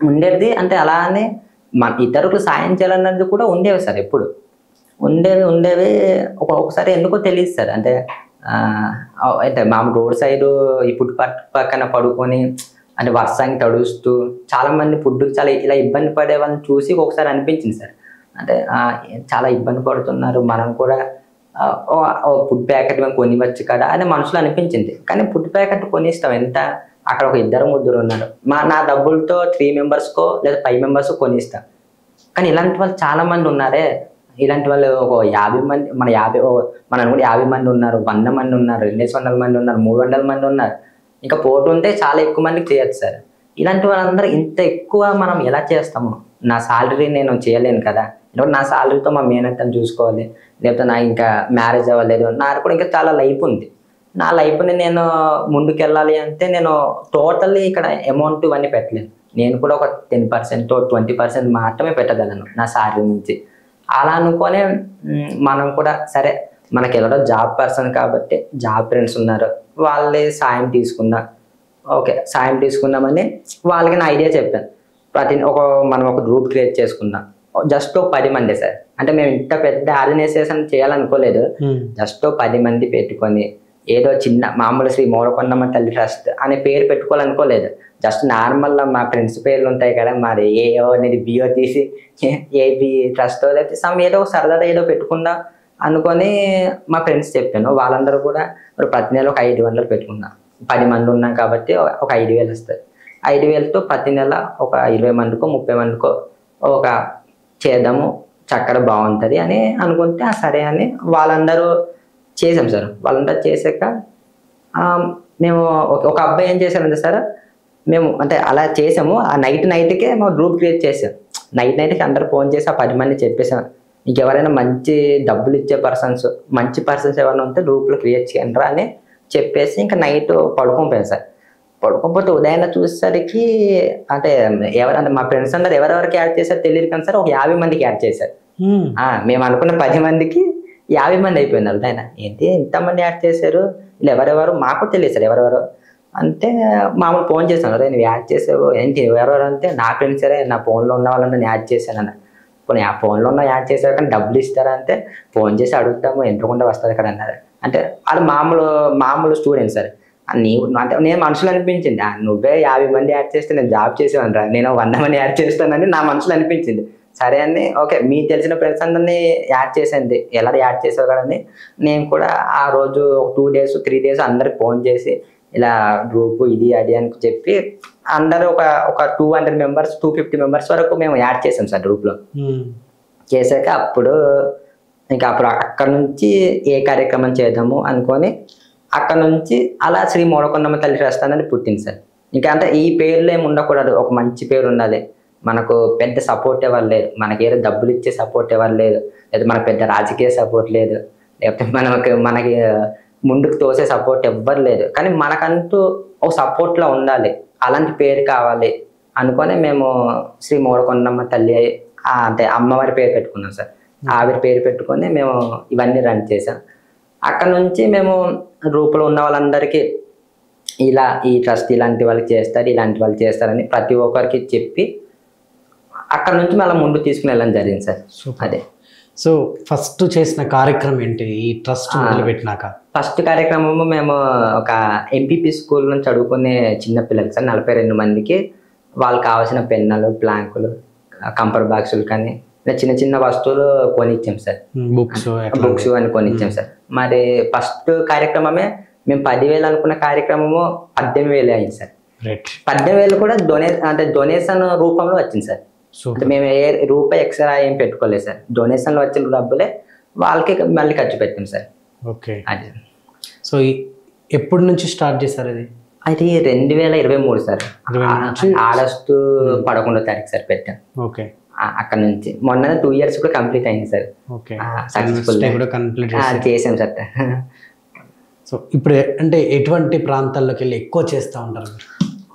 [SPEAKER 2] ఉండేది, అంటే అలానే మన ఇతరులకు సాయం చేయాలన్నది కూడా ఉండేవి సార్. ఎప్పుడు ఉండేవి ఒకసారి ఎందుకో తెలియదు సార్. అంటే అంటే మామూలు రోడ్ సైడ్ ఈ ఫుట్పాత్ పక్కన పడుకొని అంటే వర్షానికి తడుస్తూ చాలా మంది ఫుడ్కి చాలా ఇలా ఇబ్బంది పడే వాళ్ళని చూసి ఒకసారి అనిపించింది సార్. అంటే చాలా ఇబ్బంది పడుతున్నారు, మనం కూడా ఫుడ్ ప్యాకెట్ మేము కొనివచ్చు కదా అని మనసులో అనిపించింది. కానీ ఫుడ్ ప్యాకెట్ కొనిస్తాం ఎంత, అక్కడ ఒక 2-3 ఉన్నారు, నా డబ్బులతో 3 మెంబర్స్కో లేదా 5 మెంబర్స్కో కొనిస్తాం. కానీ ఇలాంటి వాళ్ళు చాలా మంది ఉన్నారే, ఇలాంటి వాళ్ళు ఒక 50 మంది మన కూడా 50 మంది ఉన్నారు, 100 మంది ఉన్నారు, 200 మంది ఉన్నారు, 300 మంది ఉన్నారు, ఇంకా పోటీ ఉంటే చాలా ఎక్కువ మందికి చేయొచ్చు సార్. ఇలాంటి వాళ్ళందరూ ఇంత ఎక్కువ మనం ఎలా చేస్తాము? నా శాలరీ నేను చేయలేను కదా, ఎందుకంటే నా శాలరీతో మా మేనత్తని చూసుకోవాలి, లేకపోతే నాకు ఇంకా మ్యారేజ్ అవ్వలేదు, నాకు కూడా ఇంకా చాలా లైఫ్ ఉంది. నా లైఫ్ని నేను ముందుకెళ్ళాలి అంటే నేను టోటల్లీ ఇక్కడ అమౌంట్ ఇవన్నీ పెట్టలేను. నేను కూడా ఒక 10% 20% మాత్రమే పెట్టగలను నా శాలరీ నుంచి. అలా అనుకొని మనం కూడా సరే మనకి ఎవరో జాబ్ పర్సన్ కాబట్టి జాబ్ ఫ్రెండ్స్ ఉన్నారు, వాళ్ళే సాయం తీసుకుందాం, ఓకే సాయం తీసుకుందామని వాళ్ళకి నా ఐడియా చెప్పాను. మనం ఒక గ్రూప్ క్రియేట్ చేసుకుందాం, జస్ట్ 10 మంది సార్. అంటే మేము ఇంత పెద్ద ఆర్గనైజేషన్ చేయాలనుకోలేదు, జస్ట్ 10 మంది పెట్టుకొని ఏదో చిన్న మామూలు శ్రీ మూలకొండమ్మ తల్లి ట్రస్ట్ అనే పేరు పెట్టుకోవాలనుకోలేదు. జస్ట్ నార్మల్గా మా ఫ్రెండ్స్ పేర్లు ఉంటాయి కదా, మాది ఏఓ అనేది బిఓ తీసి ఏబి ట్రస్ట్ లేకపోతే ఏదో సరదాగా ఏదో పెట్టుకుందాం అనుకొని మా ఫ్రెండ్స్ చెప్పాను. వాళ్ళందరూ కూడా ప్రతి నెల ఒక 500 పెట్టుకున్నాం. 10 మంది ఉన్నాం కాబట్టి ఒక 5,000 వస్తుంది. 5,000తో ప్రతి నెల ఒక 20 మందికో 30 మందికో ఒక చేద్దాము, చక్కగా బాగుంటుంది అని అనుకుంటే సరే అని వాళ్ళందరూ చేసాం సార్. వాళ్ళందరూ చేసాక మేము ఒక అబ్బాయి ఏం చేశారంటే సార్, మేము అంటే అలా చేసాము. ఆ నైట్కే మా గ్రూప్ క్రియేట్ చేసాం. నైట్కి అందరు ఫోన్ చేసి ఆ 10 మంది చెప్పేసాం, ఇంకెవరైనా మంచి డబ్బులు ఇచ్చే మంచి పర్సన్స్ ఎవరైనా ఉంటే గ్రూప్లో క్రియేట్ చేయండి అని చెప్పేసి ఇంకా నైట్ పడుకోపోయాం సార్. పడుకోకపోతే ఉదయాన్నే చూసేసరికి అంటే ఎవరంటే మా ఫ్రెండ్స్ అందరు ఎవరెవరికి యాడ్ చేశారు తెలియదు కానీ సార్ ఒక 50 మందికి యాడ్ చేశారు. మేము అనుకున్న 10 మందికి 50 మంది అయిపోయినారు. ఆయన ఏంటి ఇంతమంది యాడ్ చేశారు, ఇలా ఎవరెవరు మాకు తెలియదు సార్ ఎవరెవరు అంటే మామూలు ఫోన్ చేశాను, అదే నువ్వు యాడ్ చేసావు ఏంటి ఎవరెవరు అంటే నా ఫ్రెండ్స్ సరే నా ఫోన్లో ఉన్న వాళ్ళని నేను యాడ్ చేశాను అన్న. కొన్ని ఆ ఫోన్లో ఉన్న యాడ్ చేశారు కానీ డబ్బులు ఇస్తారా అంటే ఫోన్ చేసి అడుగుతాము ఎంతకుండా వస్తుంది కదా అన్నారు. అంటే వాళ్ళు మామూలు స్టూడెంట్స్ సార్. నీవు అంటే నేను మనసులో అనిపించింది, నువ్వే 50 మంది యాడ్ చేస్తే నేను జాబ్ చేసేవాడిరా, నేను 100 మంది యాడ్ చేస్తానని నా మనసులో అనిపించింది. సరే అని ఓకే మీకు తెలిసిన ఫ్రెండ్స్ అందరినీ యాడ్ చేసేది, ఎలా యాడ్ చేసావు కదని నేను కూడా ఆ రోజు 2 days 3 days అందరికి ఫోన్ చేసి ఇలా గ్రూప్ ఇది అది అని చెప్పి అందరూ ఒక 200 మెంబర్స్ 250 మెంబర్స్ వరకు మేము యాడ్ చేసాం సార్ గ్రూప్లో. చేశాక అప్పుడు అక్కడ నుంచి ఏ కార్యక్రమం చేద్దాము అనుకొని అక్కడ నుంచి అలా శ్రీ మూలకొండమ్మ తల్లి ట్రస్ట్ అనేది పుట్టింది సార్. ఇంకా అంటే ఈ పేర్లు ఏమి ఉండకూడదు, ఒక మంచి పేరు ఉండాలి. మనకు పెద్ద సపోర్ట్ ఎవరు లేదు, మనకి ఏదో డబ్బులు ఇచ్చే సపోర్ట్ ఎవరు లేదు, లేదా మనకు పెద్ద రాజకీయ సపోర్ట్ లేదు, లేకపోతే మనకి ముందుకు తోసే సపోర్ట్ ఎవ్వరు లేదు. కానీ మనకంటూ ఒక సపోర్ట్లో ఉండాలి, అలాంటి పేరు కావాలి అనుకొని మేము శ్రీ మూలకొండమ్మ తల్లి అంటే అమ్మవారి పేరు పెట్టుకున్నాం సార్. ఆవిరి పేరు పెట్టుకొని మేము ఇవన్నీ రన్ చేసాం. అక్కడ నుంచి మేము గ్రూప్లో ఉన్న వాళ్ళందరికీ ఇలా ఈ ట్రస్ట్ ఇలాంటి వాళ్ళకి చేస్తారు, ఇలాంటి వాళ్ళు చేస్తారని ప్రతి ఒక్కరికి చెప్పి అక్కడ నుంచి మళ్ళీ ముందు తీసుకుని వెళ్ళడం జరిగింది సార్. అదే
[SPEAKER 1] సో ఫస్ట్ చేసిన కార్యక్రమం ఏంటి ఈ ట్రస్ట్ మొదలుపెట్టినాక?
[SPEAKER 2] ఫస్ట్ కార్యక్రమము మేము ఒక ఎంపీపీ స్కూల్ నుంచి చదువుకునే చిన్నపిల్లలకి సార్ 42 మందికి వాళ్ళకి కావాల్సిన పెన్నులు, ప్లాంకులు, కంపర్ బాక్సులు కానీ చిన్న చిన్న వస్తువులు కొనిచ్చాం సార్. బుక్స్ అని కొనిచ్చాం సార్. మరి ఫస్ట్ కార్యక్రమమే మేము 10,000 అనుకున్న కార్యక్రమము 18,000 అయింది సార్. 18,000 కూడా డొనేషన్ రూపంలో వచ్చింది సార్. అంటే మేము ఏ రూపాయి ఎక్స్ట్రా ఏం పెట్టుకోలేదు సార్. డొనేషన్లో వచ్చిన డబ్బులే వాళ్ళకి మళ్ళీ ఖర్చు పెట్టాం సార్.
[SPEAKER 1] ఓకే.
[SPEAKER 2] అది
[SPEAKER 1] సో ఎప్పటి నుంచి స్టార్ట్ చేశారు అది?
[SPEAKER 2] అది 2023 సార్, ఆగస్టు 11వ తారీఖు సార్ పెట్టాం.
[SPEAKER 1] ఓకే.
[SPEAKER 2] అక్కడ నుంచి మొన్న 2 years కూడా కంప్లీట్ అయింది సార్.
[SPEAKER 1] ఓకే.
[SPEAKER 2] సక్సెస్ఫుల్
[SPEAKER 1] కంప్లీట్
[SPEAKER 2] చేసాం సార్.
[SPEAKER 1] సో ఇప్పుడు అంటే ఎటువంటి ప్రాంతాల్లోకి వెళ్ళి ఎక్కువ చేస్తూ ఉంటారు?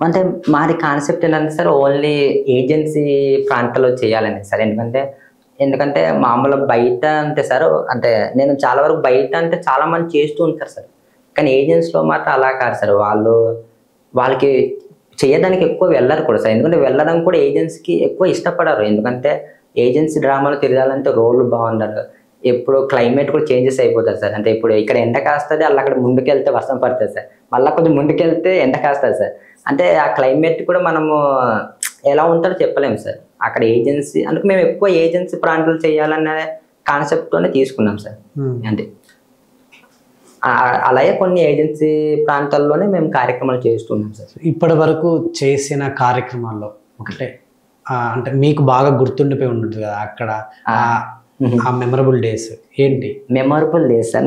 [SPEAKER 2] అంటే మాది కాన్సెప్ట్ ఏంటంటే సార్, ఓన్లీ ఏజెన్సీ ప్రాంతాల్లో చేయాలని సార్. ఎందుకంటే మామూలు బయట అంటే సార్, అంటే నేను చాలా వరకు బయట అంటే చాలా మంది చేస్తూ ఉంటారు సార్, కానీ ఏజెన్సీలో మాత్రం అలా కాదు సార్. వాళ్ళకి చేయడానికి ఎక్కువ వెళ్ళరు కూడా సార్. ఎందుకంటే వెళ్ళడం కూడా ఏజెన్సీకి ఎక్కువ ఇష్టపడరు. ఎందుకంటే ఏజెన్సీ డ్రామాలు తిరగాలంటే రోడ్లు బాగుండరు, ఎప్పుడు క్లైమేట్ కూడా చేంజెస్ అయిపోతుంది సార్. అంటే ఇప్పుడు ఇక్కడ ఎండ కాస్తుంది, అక్కడ ముందుకెళ్తే వర్షం పడుతుంది సార్, మళ్ళీ కొంచెం ముందుకెళ్తే ఎండ కాస్తుంది సార్. అంటే ఆ క్లైమేట్ కూడా మనము ఎలా ఉంటుందో చెప్పలేము సార్ అక్కడ ఏజెన్సీ. అందుకు మేము ఎక్కువ ఏజెన్సీ ప్రాంతాలు చేయాలనే కాన్సెప్ట్తోనే తీసుకున్నాం సార్. అంటే అలాగే కొన్ని ఏజెన్సీ ప్రాంతాల్లోనే మేము కార్యక్రమాలు చేస్తున్నాం సార్.
[SPEAKER 1] ఇప్పటి వరకు చేసిన కార్యక్రమాల్లో అంటే మీకు బాగా గుర్తుండిపోయి ఉంటుంది కదా అక్కడ ఆ మెమరబుల్ డేస్ ఏంటి?
[SPEAKER 2] మెమరబుల్ డేస్ సార్,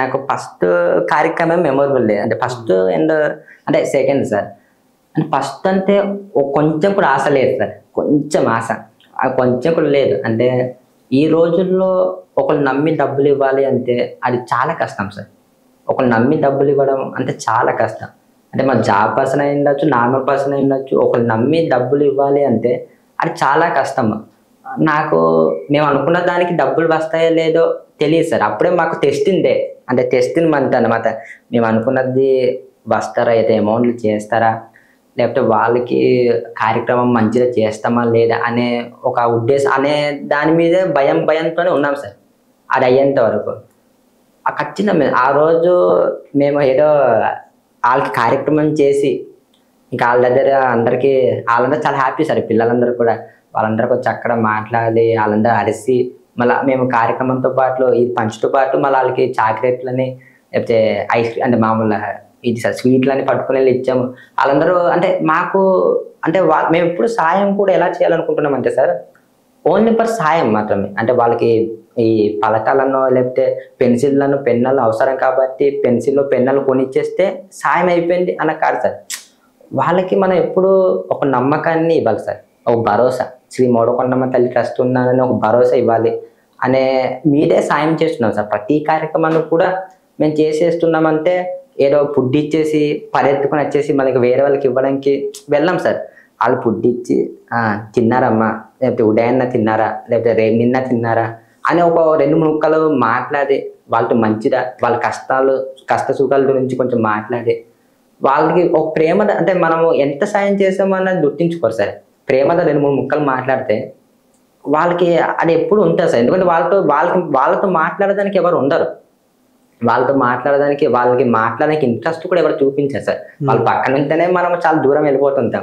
[SPEAKER 2] నాకు ఫస్ట్ కార్యక్రమం మెమరబుల్ డే. అంటే ఫస్ట్ అండ్ అంటే సెకండ్ సార్. అంటే ఫస్ట్ అంటే కొంచెం కూడా ఆశ లేదు సార్, కొంచెం ఆశ కొంచెం కూడా లేదు. అంటే ఈ రోజుల్లో ఒకళ్ళు నమ్మి డబ్బులు ఇవ్వాలి అంటే అది చాలా కష్టం సార్. ఒకళ్ళు నమ్మి డబ్బులు ఇవ్వడం అంటే చాలా కష్టం. అంటే మన జాబ్ పర్సన్ అయి ఉండొచ్చు, నార్మల్ పర్సన్ అయి ఉండొచ్చు, ఒకళ్ళు నమ్మి డబ్బులు ఇవ్వాలి అంటే అది చాలా కష్టం. మేము అనుకున్న దానికి డబ్బులు వస్తాయో లేదో తెలియదు సార్. అప్పుడే మాకు టెస్టింగ్ డే, అంటే టెస్టింగ్ మంత్ అన్నమాట. మేము అనుకున్నది వస్తారా, అయితే అమౌంట్లు చేస్తారా, లేకపోతే వాళ్ళకి కార్యక్రమం మంచిగా చేస్తామా లేదా అనే ఒక ఉద్దేశం అనే దాని మీదే భయంతోనే ఉన్నాం సార్. అది అయ్యేంత వరకు ఖచ్చితంగా ఆ రోజు మేము ఏదో వాళ్ళకి కార్యక్రమం చేసి ఇంకా వాళ్ళ దగ్గర వాళ్ళందరూ చాలా హ్యాపీ సార్. పిల్లలందరూ కూడా వాళ్ళందరూ కొంచెం అక్కడ మాట్లాడి వాళ్ళందరూ అరిసి మళ్ళీ మేము కార్యక్రమంతో పాటు ఇది పంచుతో పాటు మళ్ళీ వాళ్ళకి చాక్లెట్లని లేకపోతే ఐస్ క్రీమ్ అంటే మామూలు ఇది సార్ స్వీట్లని పట్టుకుని వెళ్ళి ఇచ్చాము. వాళ్ళందరూ అంటే మాకు అంటే మేము ఎప్పుడు సాయం కూడా ఎలా చేయాలనుకుంటున్నాం అంటే సార్, ఓన్లీ ఫర్ సాయం మాత్రమే. అంటే వాళ్ళకి ఈ పలకాలను లేకపోతే పెన్సిళ్ళను పెన్నులు అవసరం కాబట్టి పెన్సిల్ పెన్నులు కొనిచ్చేస్తే సాయం అయిపోయింది అన్న కాదు సార్. వాళ్ళకి మనం ఎప్పుడు ఒక నమ్మకాన్ని ఇవ్వాలి సార్, ఒక భరోసా. శ్రీ మోడకొండమ్మ తల్లి ట్రస్ట్ ఉన్నానని ఒక భరోసా ఇవ్వాలి అనే మీదే సాయం చేస్తున్నాం సార్. ప్రతి కార్యక్రమాన్ని కూడా మేము చేసేస్తున్నామంటే ఏదో ఫుడ్ ఇచ్చేసి పరిగెత్తుకుని వచ్చేసి మనకి వేరే వాళ్ళకి ఇవ్వడానికి వెళ్ళాం సార్. వాళ్ళు ఫుడ్ ఇచ్చి తిన్నారమ్మా, లేకపోతే ఉదయాన్న తిన్నారా, లేకపోతే నిన్న తిన్నారా అని ఒక 2-3 ముక్కలు మాట్లాడి వాళ్ళతో మంచిగా వాళ్ళ కష్ట సుఖాల గురించి కొంచెం మాట్లాడి వాళ్ళకి ఒక ప్రేమ, అంటే మనము ఎంత సాయం చేసామన్నది గుర్తించుకోరు సార్. ప్రేమతో 2-3 ముక్కలు మాట్లాడితే వాళ్ళకి అది ఎప్పుడు ఉంటుంది సార్. ఎందుకంటే వాళ్ళతో మాట్లాడడానికి ఎవరు ఉండరు. వాళ్ళకి మాట్లాడడానికి ఇంట్రెస్ట్ కూడా ఎవరు చూపించారు సార్. వాళ్ళ పక్కన ఉంటేనే మనం చాలా దూరం వెళ్ళిపోతుంటాం.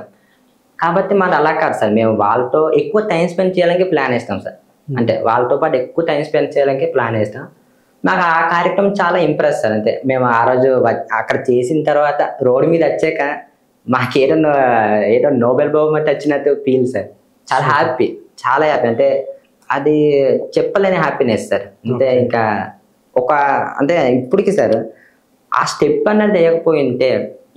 [SPEAKER 2] కాబట్టి మాది అలా కాదు సార్. మేము వాళ్ళతో ఎక్కువ టైం స్పెండ్ చేయడానికి ప్లాన్ వేస్తాం సార్. అంటే వాళ్ళతో పాటు ఎక్కువ టైం స్పెండ్ చేయడానికి ప్లాన్ వేస్తాం. నాకు ఆ కార్యక్రమం చాలా ఇంప్రెస్ సార్. అంటే మేము ఆ రోజు అక్కడ చేసిన తర్వాత రోడ్డు మీద వచ్చాక మాకు ఏదో నోబెల్ బహుమతి వచ్చినట్టు ఫీల్ సార్. చాలా హ్యాపీ, చాలా హ్యాపీ. అంటే అది చెప్పలేని హ్యాపీనెస్ సార్. అంటే ఇంకా అంటే ఇప్పటికి సార్ ఆ స్టెప్ అన్నది వేయకపోయింటే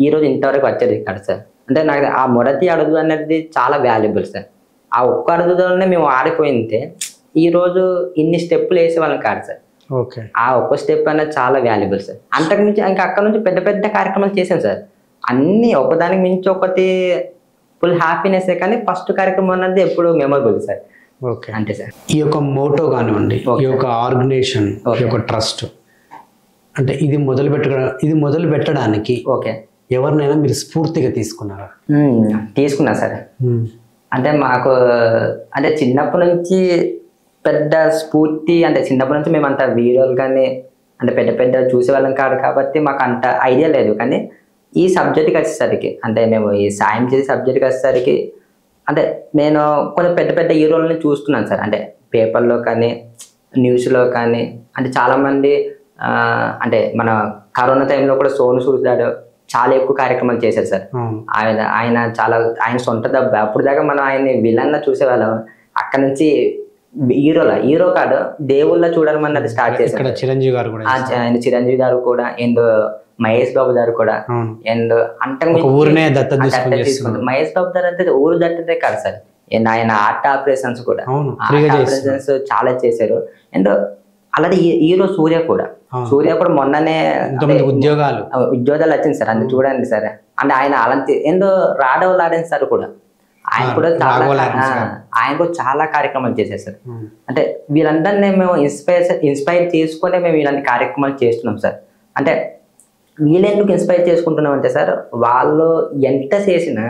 [SPEAKER 2] ఈరోజు ఇంతవరకు వచ్చేది కాదు సార్. అంటే నాకు ఆ మొదటి అడుగు అనేది చాలా వాల్యుబుల్ సార్. ఆ ఒక్క అడుగులోనే మేము ఆడిపోయింటే ఈరోజు ఇన్ని స్టెప్పులు వేసేవాళ్ళం కాదు సార్. ఆ ఒక్క స్టెప్ అనేది చాలా వాల్యుబుల్ సార్. అంతకుమించి ఇంకా అక్కడ నుంచి పెద్ద పెద్ద కార్యక్రమాలు చేశాను సార్. అన్ని ఒకదానికి మించి ఒకటి ఫుల్ హ్యాపీనెస్. కానీ ఫస్ట్ కార్యక్రమం అన్నది ఎప్పుడు మెమరబుల్ సార్. అంతే సార్.
[SPEAKER 1] ఈ యొక్క మోటో కానివ్వండి, ఈ యొక్క ఆర్గనైజేషన్, ఈ యొక్క ట్రస్ట్ అంటే ఇది మొదలు పెట్టడానికి ఎవరినైనా మీరు స్ఫూర్తిగా తీసుకున్నారా?
[SPEAKER 2] తీసుకున్నా సార్. అంటే మాకు అంటే చిన్నప్పటి నుంచి పెద్ద స్ఫూర్తి, అంటే చిన్నప్పటి నుంచి మేము అంత వీడియోలు కానీ అంటే పెద్ద చూసేవాళ్ళం కాదు కాబట్టి మాకు అంత ఐడియా లేదు. కానీ ఈ సబ్జెక్ట్కి వచ్చేసరికి, అంటే మేము ఈ సాయం చేసే సబ్జెక్ట్కి వచ్చేసరికి అంటే నేను కొంచెం పెద్ద హీరోలని చూస్తున్నాను సార్. అంటే పేపర్లో కానీ న్యూస్లో కానీ అంటే చాలామంది అంటే మన కరోనా టైంలో కూడా సోను సూద్ చాలా ఎక్కువ కార్యక్రమాలు చేశారు సార్. ఆయన చాలా ఆయన సొంత డబ్బు. అప్పుడు దాకా మనం ఆయన్ని విలన్ చూసేవాళ్ళం. అక్కడ నుంచి హీరో కాదు దేవుళ్ళ చూడాలన్నది స్టార్ట్ చేశారు.
[SPEAKER 1] చిరంజీవి గారు కూడా,
[SPEAKER 2] ఆయన చిరంజీవి గారు కూడా, అండ్ మహేష్ బాబు గారు కూడా, అండ్ అంటే
[SPEAKER 1] ఊరినే దత్తత తీసుకుంటారు.
[SPEAKER 2] మహేష్ బాబు గారు అంటే ఊరు దత్తతే కాదు సార్, అండ్ ఆయన ఆర్ట్ ఆపరేషన్స్ కూడా ఆపరేషన్స్ చాలా చేశారు. అండ్ అలాగే హీరో సూర్య కూడా మొన్ననే ఉద్యోగాలు వచ్చింది సార్. అందుకు చూడండి సార్. అంటే ఆయన అలాంటి ఏందో రాఘవ లారెన్స్ సార్ కూడా ఆయన కూడా చాలా కార్యక్రమాలు చేశారు సార్. అంటే వీళ్ళందరినీ మేము ఇన్స్పైర్ చేసుకునే మేము ఇలాంటి కార్యక్రమాలు చేస్తున్నాం సార్. అంటే వీళ్ళెందుకు ఇన్స్పైర్ చేసుకుంటున్నాం అంటే సార్, వాళ్ళు ఎంత చేసినా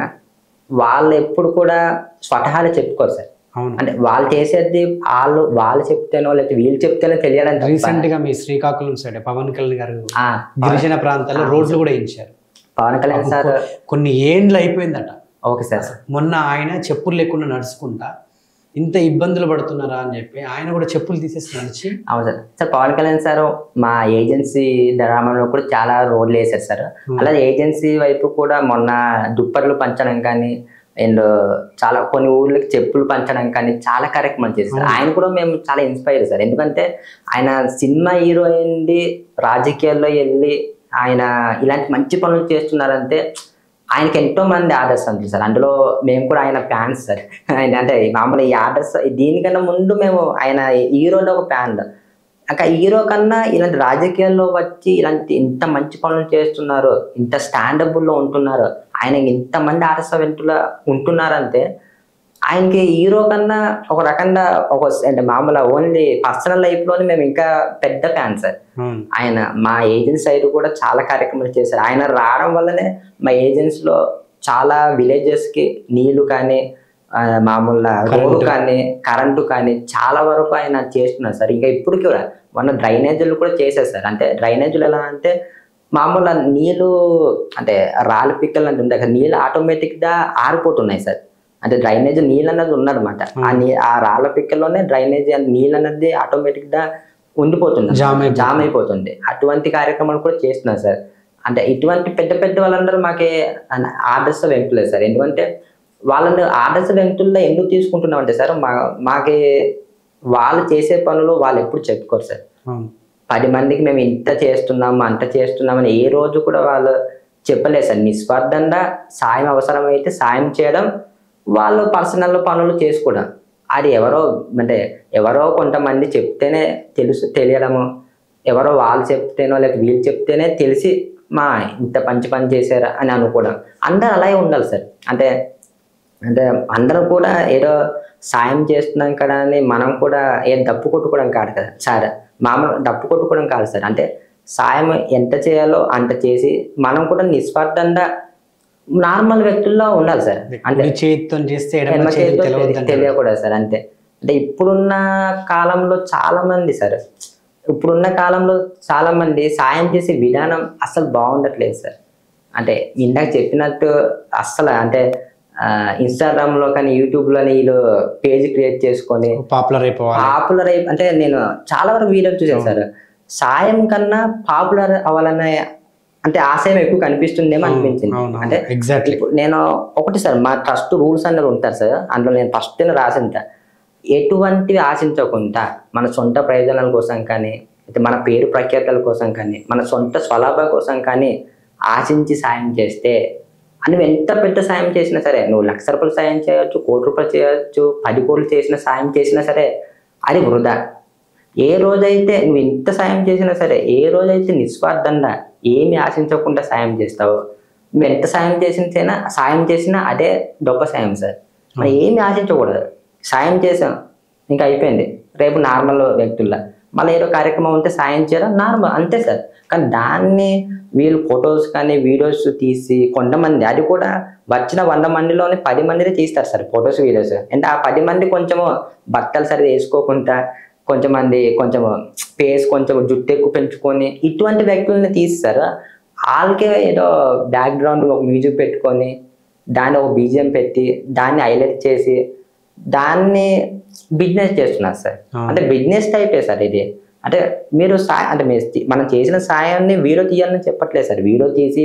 [SPEAKER 2] వాళ్ళు ఎప్పుడు కూడా స్వతహాగా చెప్పుకోరు సార్. అంటే వాళ్ళు చేసేది వాళ్ళు చెప్తేనో లేకపోతే వీళ్ళు చెప్తేనో తెలియాలంటే.
[SPEAKER 1] రీసెంట్ గా మీ శ్రీకాకుళం సైడ్ పవన్ కళ్యాణ్ గారు గిరిజన ప్రాంతాల్లో రోడ్లు కూడా వేయించారు.
[SPEAKER 2] పవన్ కళ్యాణ్ సార్
[SPEAKER 1] కొన్ని ఏండ్లు అయిపోయిందట.
[SPEAKER 2] Okay sir.
[SPEAKER 1] మొన్న ఆయన చెప్పులు లేకుండా నడుచుకుంటా ఇంత ఇబ్బందులు పడుతున్నారా అని చెప్పి ఆయన కూడా చెప్పులు తీసేసి నడిచి.
[SPEAKER 2] అవును sir. Sir Pawan Kalyan sir మా ఏజెన్సీ ధరామంలో కూడా చాలా రోడ్లు వేసారు సార్. అలాగే ఏజెన్సీ వైపు కూడా మొన్న దుప్పట్లు పంచడం కానీ అండ్ చాలా కొన్ని ఊర్లకి చెప్పులు పంచడం కానీ చాలా కార్యక్రమాలు చేస్తారు. ఆయన కూడా మేము చాలా ఇన్స్పైర్ సార్. ఎందుకంటే ఆయన సినిమా హీరో అయింది, రాజకీయాల్లో వెళ్ళి ఆయన ఇలాంటి మంచి పనులు చేస్తున్నారంటే ఆయనకి ఎంతో మంది ఆర్డర్స్ అంటారు సార్. అందులో మేము కూడా ఆయన ఫ్యాన్స్ సార్. ఆయన అంటే మామూలు ఈ ఆర్డర్స్ దీనికన్నా ముందు మేము ఆయన హీరోలో ఒక ఫ్యాన్. ఇంకా హీరో కన్నా ఇలాంటి రాజకీయాల్లో వచ్చి ఇలాంటి ఇంత మంచి పనులు చేస్తున్నారు, ఇంత స్టాండబుల్లో ఉంటున్నారు, ఆయనకి ఇంతమంది ఆర్డర్స్ వెంటులా ఉంటున్నారంటే ఆయనకి హీరో కన్నా ఒక రకంగా అంటే మామూలు ఓన్లీ పర్సనల్ లైఫ్ లోనే మేము ఇంకా పెద్ద ఫ్యాన్ సార్. ఆయన మా ఏజెన్సీ సైడ్ కూడా చాలా కార్యక్రమాలు చేశారు. ఆయన రావడం వల్లనే మా ఏజెన్సీ లో చాలా విలేజెస్ కి నీళ్లు కానీ మామూలు రోడ్డు కానీ కరెంటు కానీ చాలా వరకు ఆయన చేస్తున్నారు సార్. ఇంకా ఇప్పటికి కూడా మొన్న డ్రైనేజీలు కూడా చేశారు సార్. అంటే డ్రైనేజీలు ఎలా అంటే మామూలు నీళ్ళు అంటే రాళ్ళ పిక్కలు అంటే ఉంది, అక్కడ నీళ్ళు ఆటోమేటిక్ గా ఆరిపోతున్నాయి సార్. అంటే డ్రైనేజ్ నీళ్ళు అన్నది ఉన్నదన్నమాట. ఆ రాళ్ళ పిక్కల్లోనే డ్రైనేజ్ నీళ్ళు అన్నది ఆటోమేటిక్ గా ఉండిపోతుంది, జామ్ అయిపోతుంది. అటువంటి కార్యక్రమాలు కూడా చేస్తున్నారు సార్. అంటే ఇటువంటి పెద్ద పెద్ద వాళ్ళందరూ మాకే ఆదర్శ వ్యక్తులే సార్. ఎందుకంటే వాళ్ళని ఆదర్శ వ్యక్తుల్లో ఎందుకు తీసుకుంటున్నాం అంటే సార్, మాకి వాళ్ళు చేసే పనులు వాళ్ళు ఎప్పుడు చెప్పుకోరు సార్. 10 మందికి మేము ఇంత చేస్తున్నాము అంత చేస్తున్నామని ఏ రోజు కూడా వాళ్ళు చెప్పలేదు సార్. నిస్వార్థంగా సాయం అవసరమైతే సాయం చేయడం, వాళ్ళు పర్సనల్ పనులు చేసుకోవడం. అది ఎవరో కొంతమంది చెప్తేనే తెలియడము, ఎవరో వాళ్ళు చెప్తేనో లేక వీళ్ళు చెప్తేనే తెలిసి మా ఇంత పని చేశారా అని అనుకోవడం. అందరూ అలాగే ఉండాలి సార్. అంటే అందరూ కూడా ఏదో సాయం చేస్తున్నాం కదా అని మనం కూడా డప్పు కొట్టుకోవడం కాదు కదా సార్. మామూలు డప్పు కొట్టుకోవడం కాదు సార్. అంటే సాయం ఎంత చేయాలో అంత చేసి మనం కూడా నిస్వార్థంగా నార్మల్ వ్యక్తుల్లో ఉండాలి సార్. అంటే తెలియకూడదు సార్. అంటే ఇప్పుడున్న కాలంలో చాలా మంది సాయం చేసే విధానం అసలు బాగుండట్లేదు సార్. అంటే ఇందాక చెప్పినట్టు అస్సలు అంటే ఇన్స్టాగ్రామ్ లో కానీ యూట్యూబ్ లోని వీళ్ళు పేజ్ క్రియేట్ చేసుకొని పాపులర్ అయిపోయి అంటే నేను చాలా వరకు వీడియోలు చూసాను సార్. సాయం కన్నా పాపులర్ అవ్వాలనే అంటే ఆశయం ఎక్కువ కనిపిస్తుందేమో అనిపించింది. అంటే నేను ఒకటి సార్, మా ట్రస్ట్ రూల్స్ అన్నది ఉంటారు సార్. అందులో నేను ఫస్ట్ రాసింట ఎటువంటివి ఆశించకుండా మన సొంత ప్రయోజనాల కోసం కానీ మన పేరు ప్రఖ్యాతల కోసం కానీ మన సొంత స్వలాభం కోసం కానీ ఆశించి సాయం చేస్తే నువ్వు ఎంత పెద్ద సాయం చేసినా సరే, నువ్వు 1,00,000 రూపాయలు సాయం చేయొచ్చు, 1 కోటి రూపాయలు చేయొచ్చు, 10 కోట్లు చేసిన సాయం చేసినా సరే అది వృధా. ఏ రోజైతే నువ్వు ఇంత సాయం చేసినా సరే, ఏ రోజైతే నిస్వార్థంగా ఏమి ఆశించకుండా సాయం చేస్తావో, నువ్వు ఎంత సాయం చేసినా అదే గొప్ప సాయం సార్. మనం ఏమి ఆశించకూడదు. సాయం చేసాం ఇంకా అయిపోయింది. రేపు నార్మల్ వ్యక్తుల్లో మళ్ళీ ఏదో కార్యక్రమం ఉంటే సాయం చేయడం నార్మల్ అంతే సార్. కానీ దాన్ని వీళ్ళు ఫొటోస్ కానీ వీడియోస్ తీసి కొంతమంది, అది కూడా వచ్చిన 100 మందిలోనే 10 మందిని తీస్తారు సార్ ఫొటోస్ వీడియోస్. అంటే ఆ 10 మంది కొంచెము బట్టలు సరిగా వేసుకోకుండా, కొంచెమంది ఫేస్ జుట్టు ఎక్కువ పెంచుకొని ఇటువంటి వ్యక్తులని తీస్తారు. వాళ్ళకే ఏదో బ్యాక్గ్రౌండ్ ఒక మ్యూజిక్ పెట్టుకొని దాన్ని ఒక బీజిఎం పెట్టి దాన్ని హైలైట్ చేసి దాన్ని బిజినెస్ చేస్తున్నారు సార్. అంటే బిజినెస్ టైపే సార్ ఇది. అంటే మీరు మనం చేసిన సాయాన్ని వీడియో తీయాలని చెప్పట్లేదు సార్. వీడియో తీసి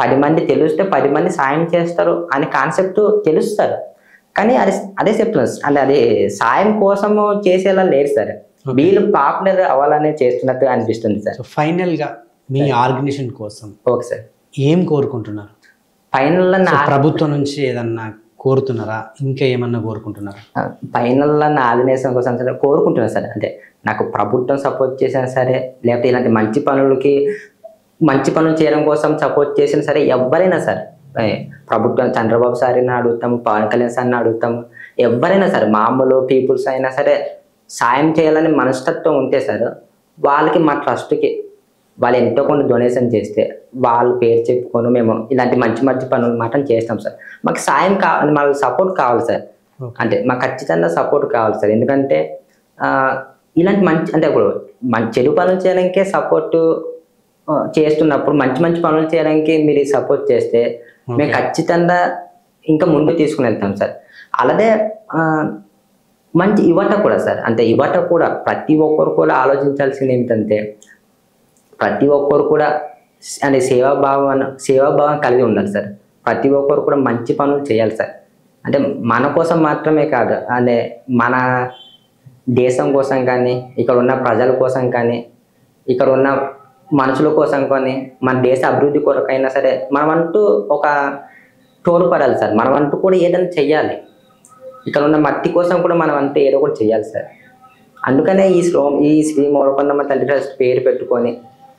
[SPEAKER 2] 10 మంది తెలిస్తే 10 మంది సాయం చేస్తారు అనే కాన్సెప్ట్ తెలుస్తారు. కానీ అదే చెప్తున్నారు అంటే అది సాయం కోసము చేసేలా లేరు సార్, వీళ్ళు పాపులర్ అవ్వాలనే చేస్తున్నట్టు అనిపిస్తుంది సార్.
[SPEAKER 1] ఫైనల్ గా మీ ఆర్గనైజేషన్ కోసం
[SPEAKER 2] ఓకే సార్,
[SPEAKER 1] ఏం కోరుకుంటున్నారు?
[SPEAKER 2] ఫైనల్
[SPEAKER 1] ప్రభుత్వం నుంచి ఏదన్నా కోరుతున్నారా, ఇంకా ఏమన్నా కోరుకుంటున్నారా?
[SPEAKER 2] ఫైనల్ నా ఆర్గనైజేషన్ కోసం సరే కోరుకుంటున్నాను సార్. అంటే నాకు ప్రభుత్వం సపోర్ట్ చేసినా సరే, లేకపోతే ఇలాంటి మంచి పనులు చేయడం కోసం సపోర్ట్ చేసినా సరే, ఎవరైనా సరే, ప్రభుత్వం చంద్రబాబు సార్ని అడుగుతాము, పవన్ కళ్యాణ్ సార్ని అడుగుతాము, ఎవరైనా సరే మామూలు పీపుల్స్ అయినా సరే సాయం చేయాలని మనస్తత్వం ఉంటే సార్, వాళ్ళకి మా ట్రస్ట్కి వాళ్ళు ఎంతో కొంత డొనేషన్ చేస్తే వాళ్ళ పేరు చెప్పుకొని మేము ఇలాంటి మంచి పనులు మాత్రం చేస్తాం సార్. మాకు సాయం కావాలి, మాకు సపోర్ట్ కావాలి సార్. అంటే మాకు ఖచ్చితంగా సపోర్ట్ కావాలి సార్. ఎందుకంటే ఇలాంటి అంటే ఇప్పుడు చెడు పనులు చేయడానికే సపోర్టు చేస్తున్నప్పుడు మంచి పనులు చేయడానికి మీరు సపోర్ట్ చేస్తే మేము ఖచ్చితంగా ఇంకా ముందు తీసుకుని వెళ్తాం సార్. అలాగే మంచి యువత కూడా సార్, అంటే యువత కూడా ప్రతి ఒక్కరు కూడా ఆలోచించాల్సింది ఏమిటంటే, ప్రతి ఒక్కరు కూడా అంటే సేవాభావం కలిగి ఉండాలి సార్. ప్రతి ఒక్కరు కూడా మంచి పనులు చేయాలి సార్. అంటే మన కోసం మాత్రమే కాదు, అంటే మన దేశం కోసం కానీ, ఇక్కడ ఉన్న ప్రజల కోసం కానీ, ఇక్కడ ఉన్న మనుషుల కోసం కానీ, మన దేశ అభివృద్ధి కొరకైనా సరే మనమంటూ ఒక తోడ్పడాలి సార్. మనమంటూ కూడా ఏదైనా చెయ్యాలి, ఇక్కడ ఉన్న మట్టి కోసం కూడా మనం అంటూ ఏదో కూడా చెయ్యాలి సార్. అందుకనే ఈ శ్రీ మూలకొండమ్మ తల్లి ట్రస్ట్ పేరు పెట్టుకొని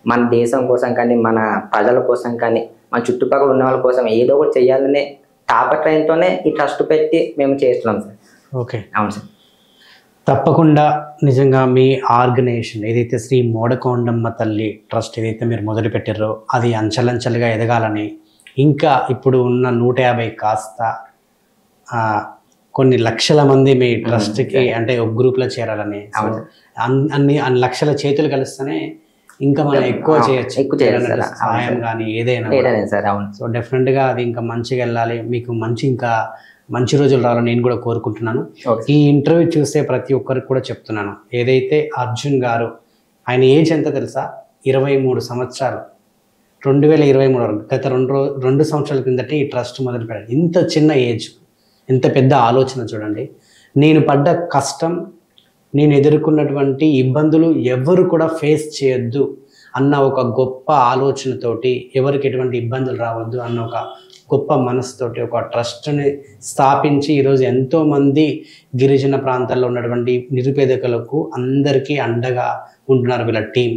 [SPEAKER 2] మన దేశం కోసం కానీ, మన ప్రజల కోసం కానీ, మన చుట్టుపక్కల ఉన్న వాళ్ళ కోసం ఏదో ఒకటి చెయ్యాలనే తాపత్రయంతోనే ఈ ట్రస్ట్ పెట్టి మేము చేస్తున్నాం సార్.
[SPEAKER 1] ఓకే,
[SPEAKER 2] అవును సార్.
[SPEAKER 1] తప్పకుండా నిజంగా మీ ఆర్గనైజేషన్ ఏదైతే శ్రీ మూలకొండమ్మ తల్లి ట్రస్ట్ ఏదైతే మీరు మొదలు పెట్టారో అది అంచెలంచెలుగా ఎదగాలని, ఇంకా ఇప్పుడు ఉన్న 150 కాస్త కొన్ని లక్షల మంది మీ ట్రస్ట్కి అంటే ఒక గ్రూప్లో చేరాలని, అన్ని లక్షల చేతులు కలిస్తేనే ఇంకా మనం ఎక్కువ చేయొచ్చు, సహాయం కానీ ఏదైనా. సో డెఫినెట్గా అది ఇంకా మంచిగా వెళ్ళాలి, మీకు ఇంకా మంచి రోజులు రావాలని నేను కూడా కోరుకుంటున్నాను. ఈ ఇంటర్వ్యూ చూస్తే ప్రతి ఒక్కరికి కూడా చెప్తున్నాను, ఏదైతే అర్జున్ గారు ఆయన ఏజ్ ఎంత తెలుసా? 23 సంవత్సరాలు. 2023 వరకు, గత 2 సంవత్సరాల కిందట ఈ ట్రస్ట్ మొదలు పెట్టారు. ఇంత చిన్న ఏజ్, ఎంత పెద్ద ఆలోచన చూడండి. నేను పడ్డ కష్టం, నేను ఎదుర్కొన్నటువంటి ఇబ్బందులు ఎవరు కూడా ఫేస్ చేయొద్దు అన్న ఒక గొప్ప ఆలోచనతోటి, ఎవరికి ఎటువంటి ఇబ్బందులు రావద్దు అన్న ఒక గొప్ప మనసుతోటి ఒక ట్రస్ట్ని స్థాపించి ఈరోజు ఎంతోమంది గిరిజన ప్రాంతాల్లో ఉన్నటువంటి నిరుపేదకులకు అందరికీ అండగా ఉంటున్నారు వీళ్ళ టీం.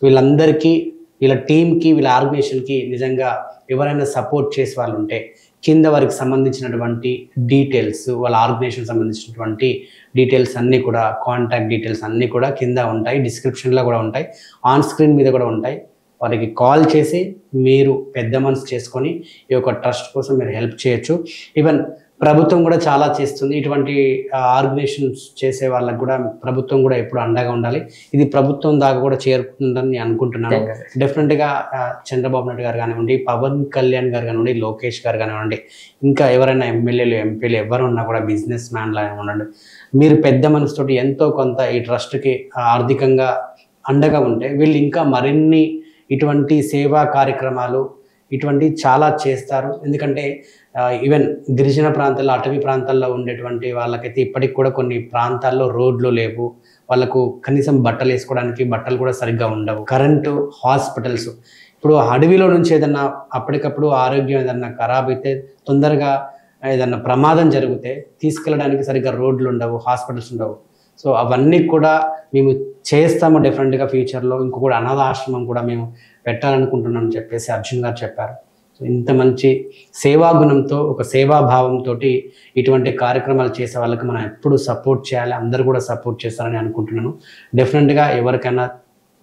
[SPEAKER 1] వీళ్ళందరికీ, వీళ్ళ టీంకి, వీళ్ళ ఆర్గనైజేషన్కి నిజంగా ఎవరైనా సపోర్ట్ చేసే వాళ్ళు ఉంటే కింద వారికి సంబంధించినటువంటి డీటెయిల్స్, వాళ్ళ ఆర్గనైజేషన్ సంబంధించినటువంటి డీటెయిల్స్ అన్నీ కూడా, కాంటాక్ట్ డీటెయిల్స్ అన్నీ కూడా కింద ఉంటాయి, డిస్క్రిప్షన్లో కూడా ఉంటాయి, ఆన్ స్క్రీన్ మీద కూడా ఉంటాయి. వారికి కాల్ చేసి మీరు పెద్ద మనసు చేసుకొని ఈ యొక్క ట్రస్ట్ కోసం మీరు హెల్ప్ చేయొచ్చు. ఈవెన్ ప్రభుత్వం కూడా చాలా చేస్తుంది. ఇటువంటి ఆర్గనైజేషన్స్ చేసే వాళ్ళకు కూడా ప్రభుత్వం కూడా ఎప్పుడు అండగా ఉండాలి. ఇది ప్రభుత్వం దాకా కూడా చేరుకుంటుందని నేను అనుకుంటున్నాను. డెఫినెట్గా చంద్రబాబు నాయుడు గారు కానివ్వండి, పవన్ కళ్యాణ్ గారు కానివ్వండి, లోకేష్ గారు కానివ్వండి, ఇంకా ఎవరైనా ఎమ్మెల్యేలు, ఎంపీలు ఎవరు ఉన్నా కూడా, బిజినెస్ మ్యాన్లు ఉండండి, మీరు పెద్ద మనసుతోటి ఎంతో కొంత ఈ ట్రస్ట్కి ఆర్థికంగా అండగా ఉంటే వీళ్ళు ఇంకా మరిన్ని ఇటువంటి సేవా కార్యక్రమాలు ఇటువంటి చాలా చేస్తారు. ఎందుకంటే ఈవెన్ గిరిజన ప్రాంతాల్లో, అటవీ ప్రాంతాల్లో ఉండేటువంటి వాళ్ళకైతే ఇప్పటికి కూడా కొన్ని ప్రాంతాల్లో రోడ్లు లేవు, వాళ్ళకు కనీసం బట్టలు వేసుకోవడానికి బట్టలు కూడా సరిగ్గా ఉండవు, కరెంటు, హాస్పిటల్స్. ఇప్పుడు అడవిలో నుంచి ఏదన్నా అప్పటికప్పుడు ఆరోగ్యం ఏదన్నా ఖరాబ్ అయితే, తొందరగా ఏదన్నా ప్రమాదం జరిగితే తీసుకెళ్ళడానికి సరిగ్గా రోడ్లు ఉండవు, హాస్పిటల్స్ ఉండవు. సో అవన్నీ కూడా మేము చేస్తాము డెఫినెట్గా ఫ్యూచర్లో. ఇంకొకటి అనాథ ఆశ్రమం కూడా మేము పెట్టాలనుకుంటున్నామని చెప్పేసి అర్జున్ గారు చెప్పారు. సో ఇంత మంచి సేవాగుణంతో, ఒక సేవాభావంతో ఇటువంటి కార్యక్రమాలు చేసే వాళ్ళకి మనం ఎప్పుడు సపోర్ట్ చేయాలి, అందరూ కూడా సపోర్ట్ చేస్తారని అనుకుంటున్నాను. డెఫినెట్గా ఎవరికైనా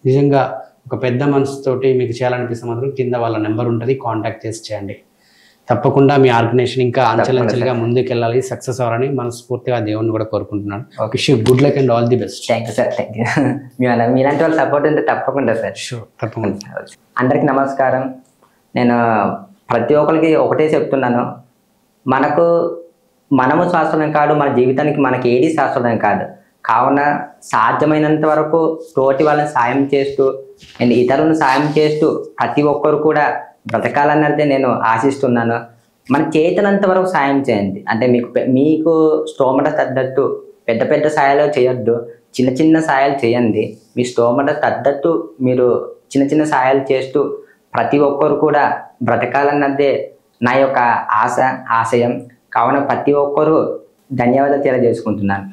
[SPEAKER 1] నిజంగా ఒక పెద్ద మనసుతోటి మీకు చేయాలనిపిస్తే మాత్రం కింద వాళ్ళ నెంబర్ ఉంటుంది, కాంటాక్ట్ చేసి చేయండి. తప్పకుండా మీ ఆర్గనైజేషన్ ఇంకా అంచెలంచెలుగా ముందుకు వెళ్ళాలి, సక్సెస్ అవ్వాలని మనస్ఫూర్తిగా దేవుణ్ణి కూడా కోరుకుంటున్నాను. Wish you good luck and all the best.
[SPEAKER 2] Thank you sir, thank you. మీలాంటి వాళ్ళ సపోర్ట్ ఉంటే తప్పకుండా సార్.
[SPEAKER 1] షూర్, తప్పకుండా.
[SPEAKER 2] అందరికీ నమస్కారం. నేను ప్రతి ఒక్కరికి ఒకటే చెప్తున్నాను, మనము శాశ్వతం కాదు, మన జీవితానికి మనకి ఏది శాశ్వతం కాదు. కావున సాధ్యమైనంత వరకు తోటి వాళ్ళని సాయం చేస్తూ అండ్ ఇతరులను సాయం చేస్తూ ప్రతి ఒక్కరు కూడా బ్రతకాలన్నదే నేను ఆశిస్తున్నాను. మన చేతనంత వరకు సాయం చేయండి. అంటే మీకు స్తోమత తగ్గట్టు పెద్ద పెద్ద సాయాలు చేయొద్దు, చిన్న చిన్న సాయాలు చేయండి. మీ స్తోమత తగ్గట్టు మీరు చిన్న చిన్న సాయాలు చేస్తూ ప్రతి ఒక్కరు కూడా బ్రతకాలన్నదే నా యొక్క ఆశయం. కావున ప్రతి ఒక్కరూ ధన్యవాదాలు తెలియజేసుకుంటున్నాను.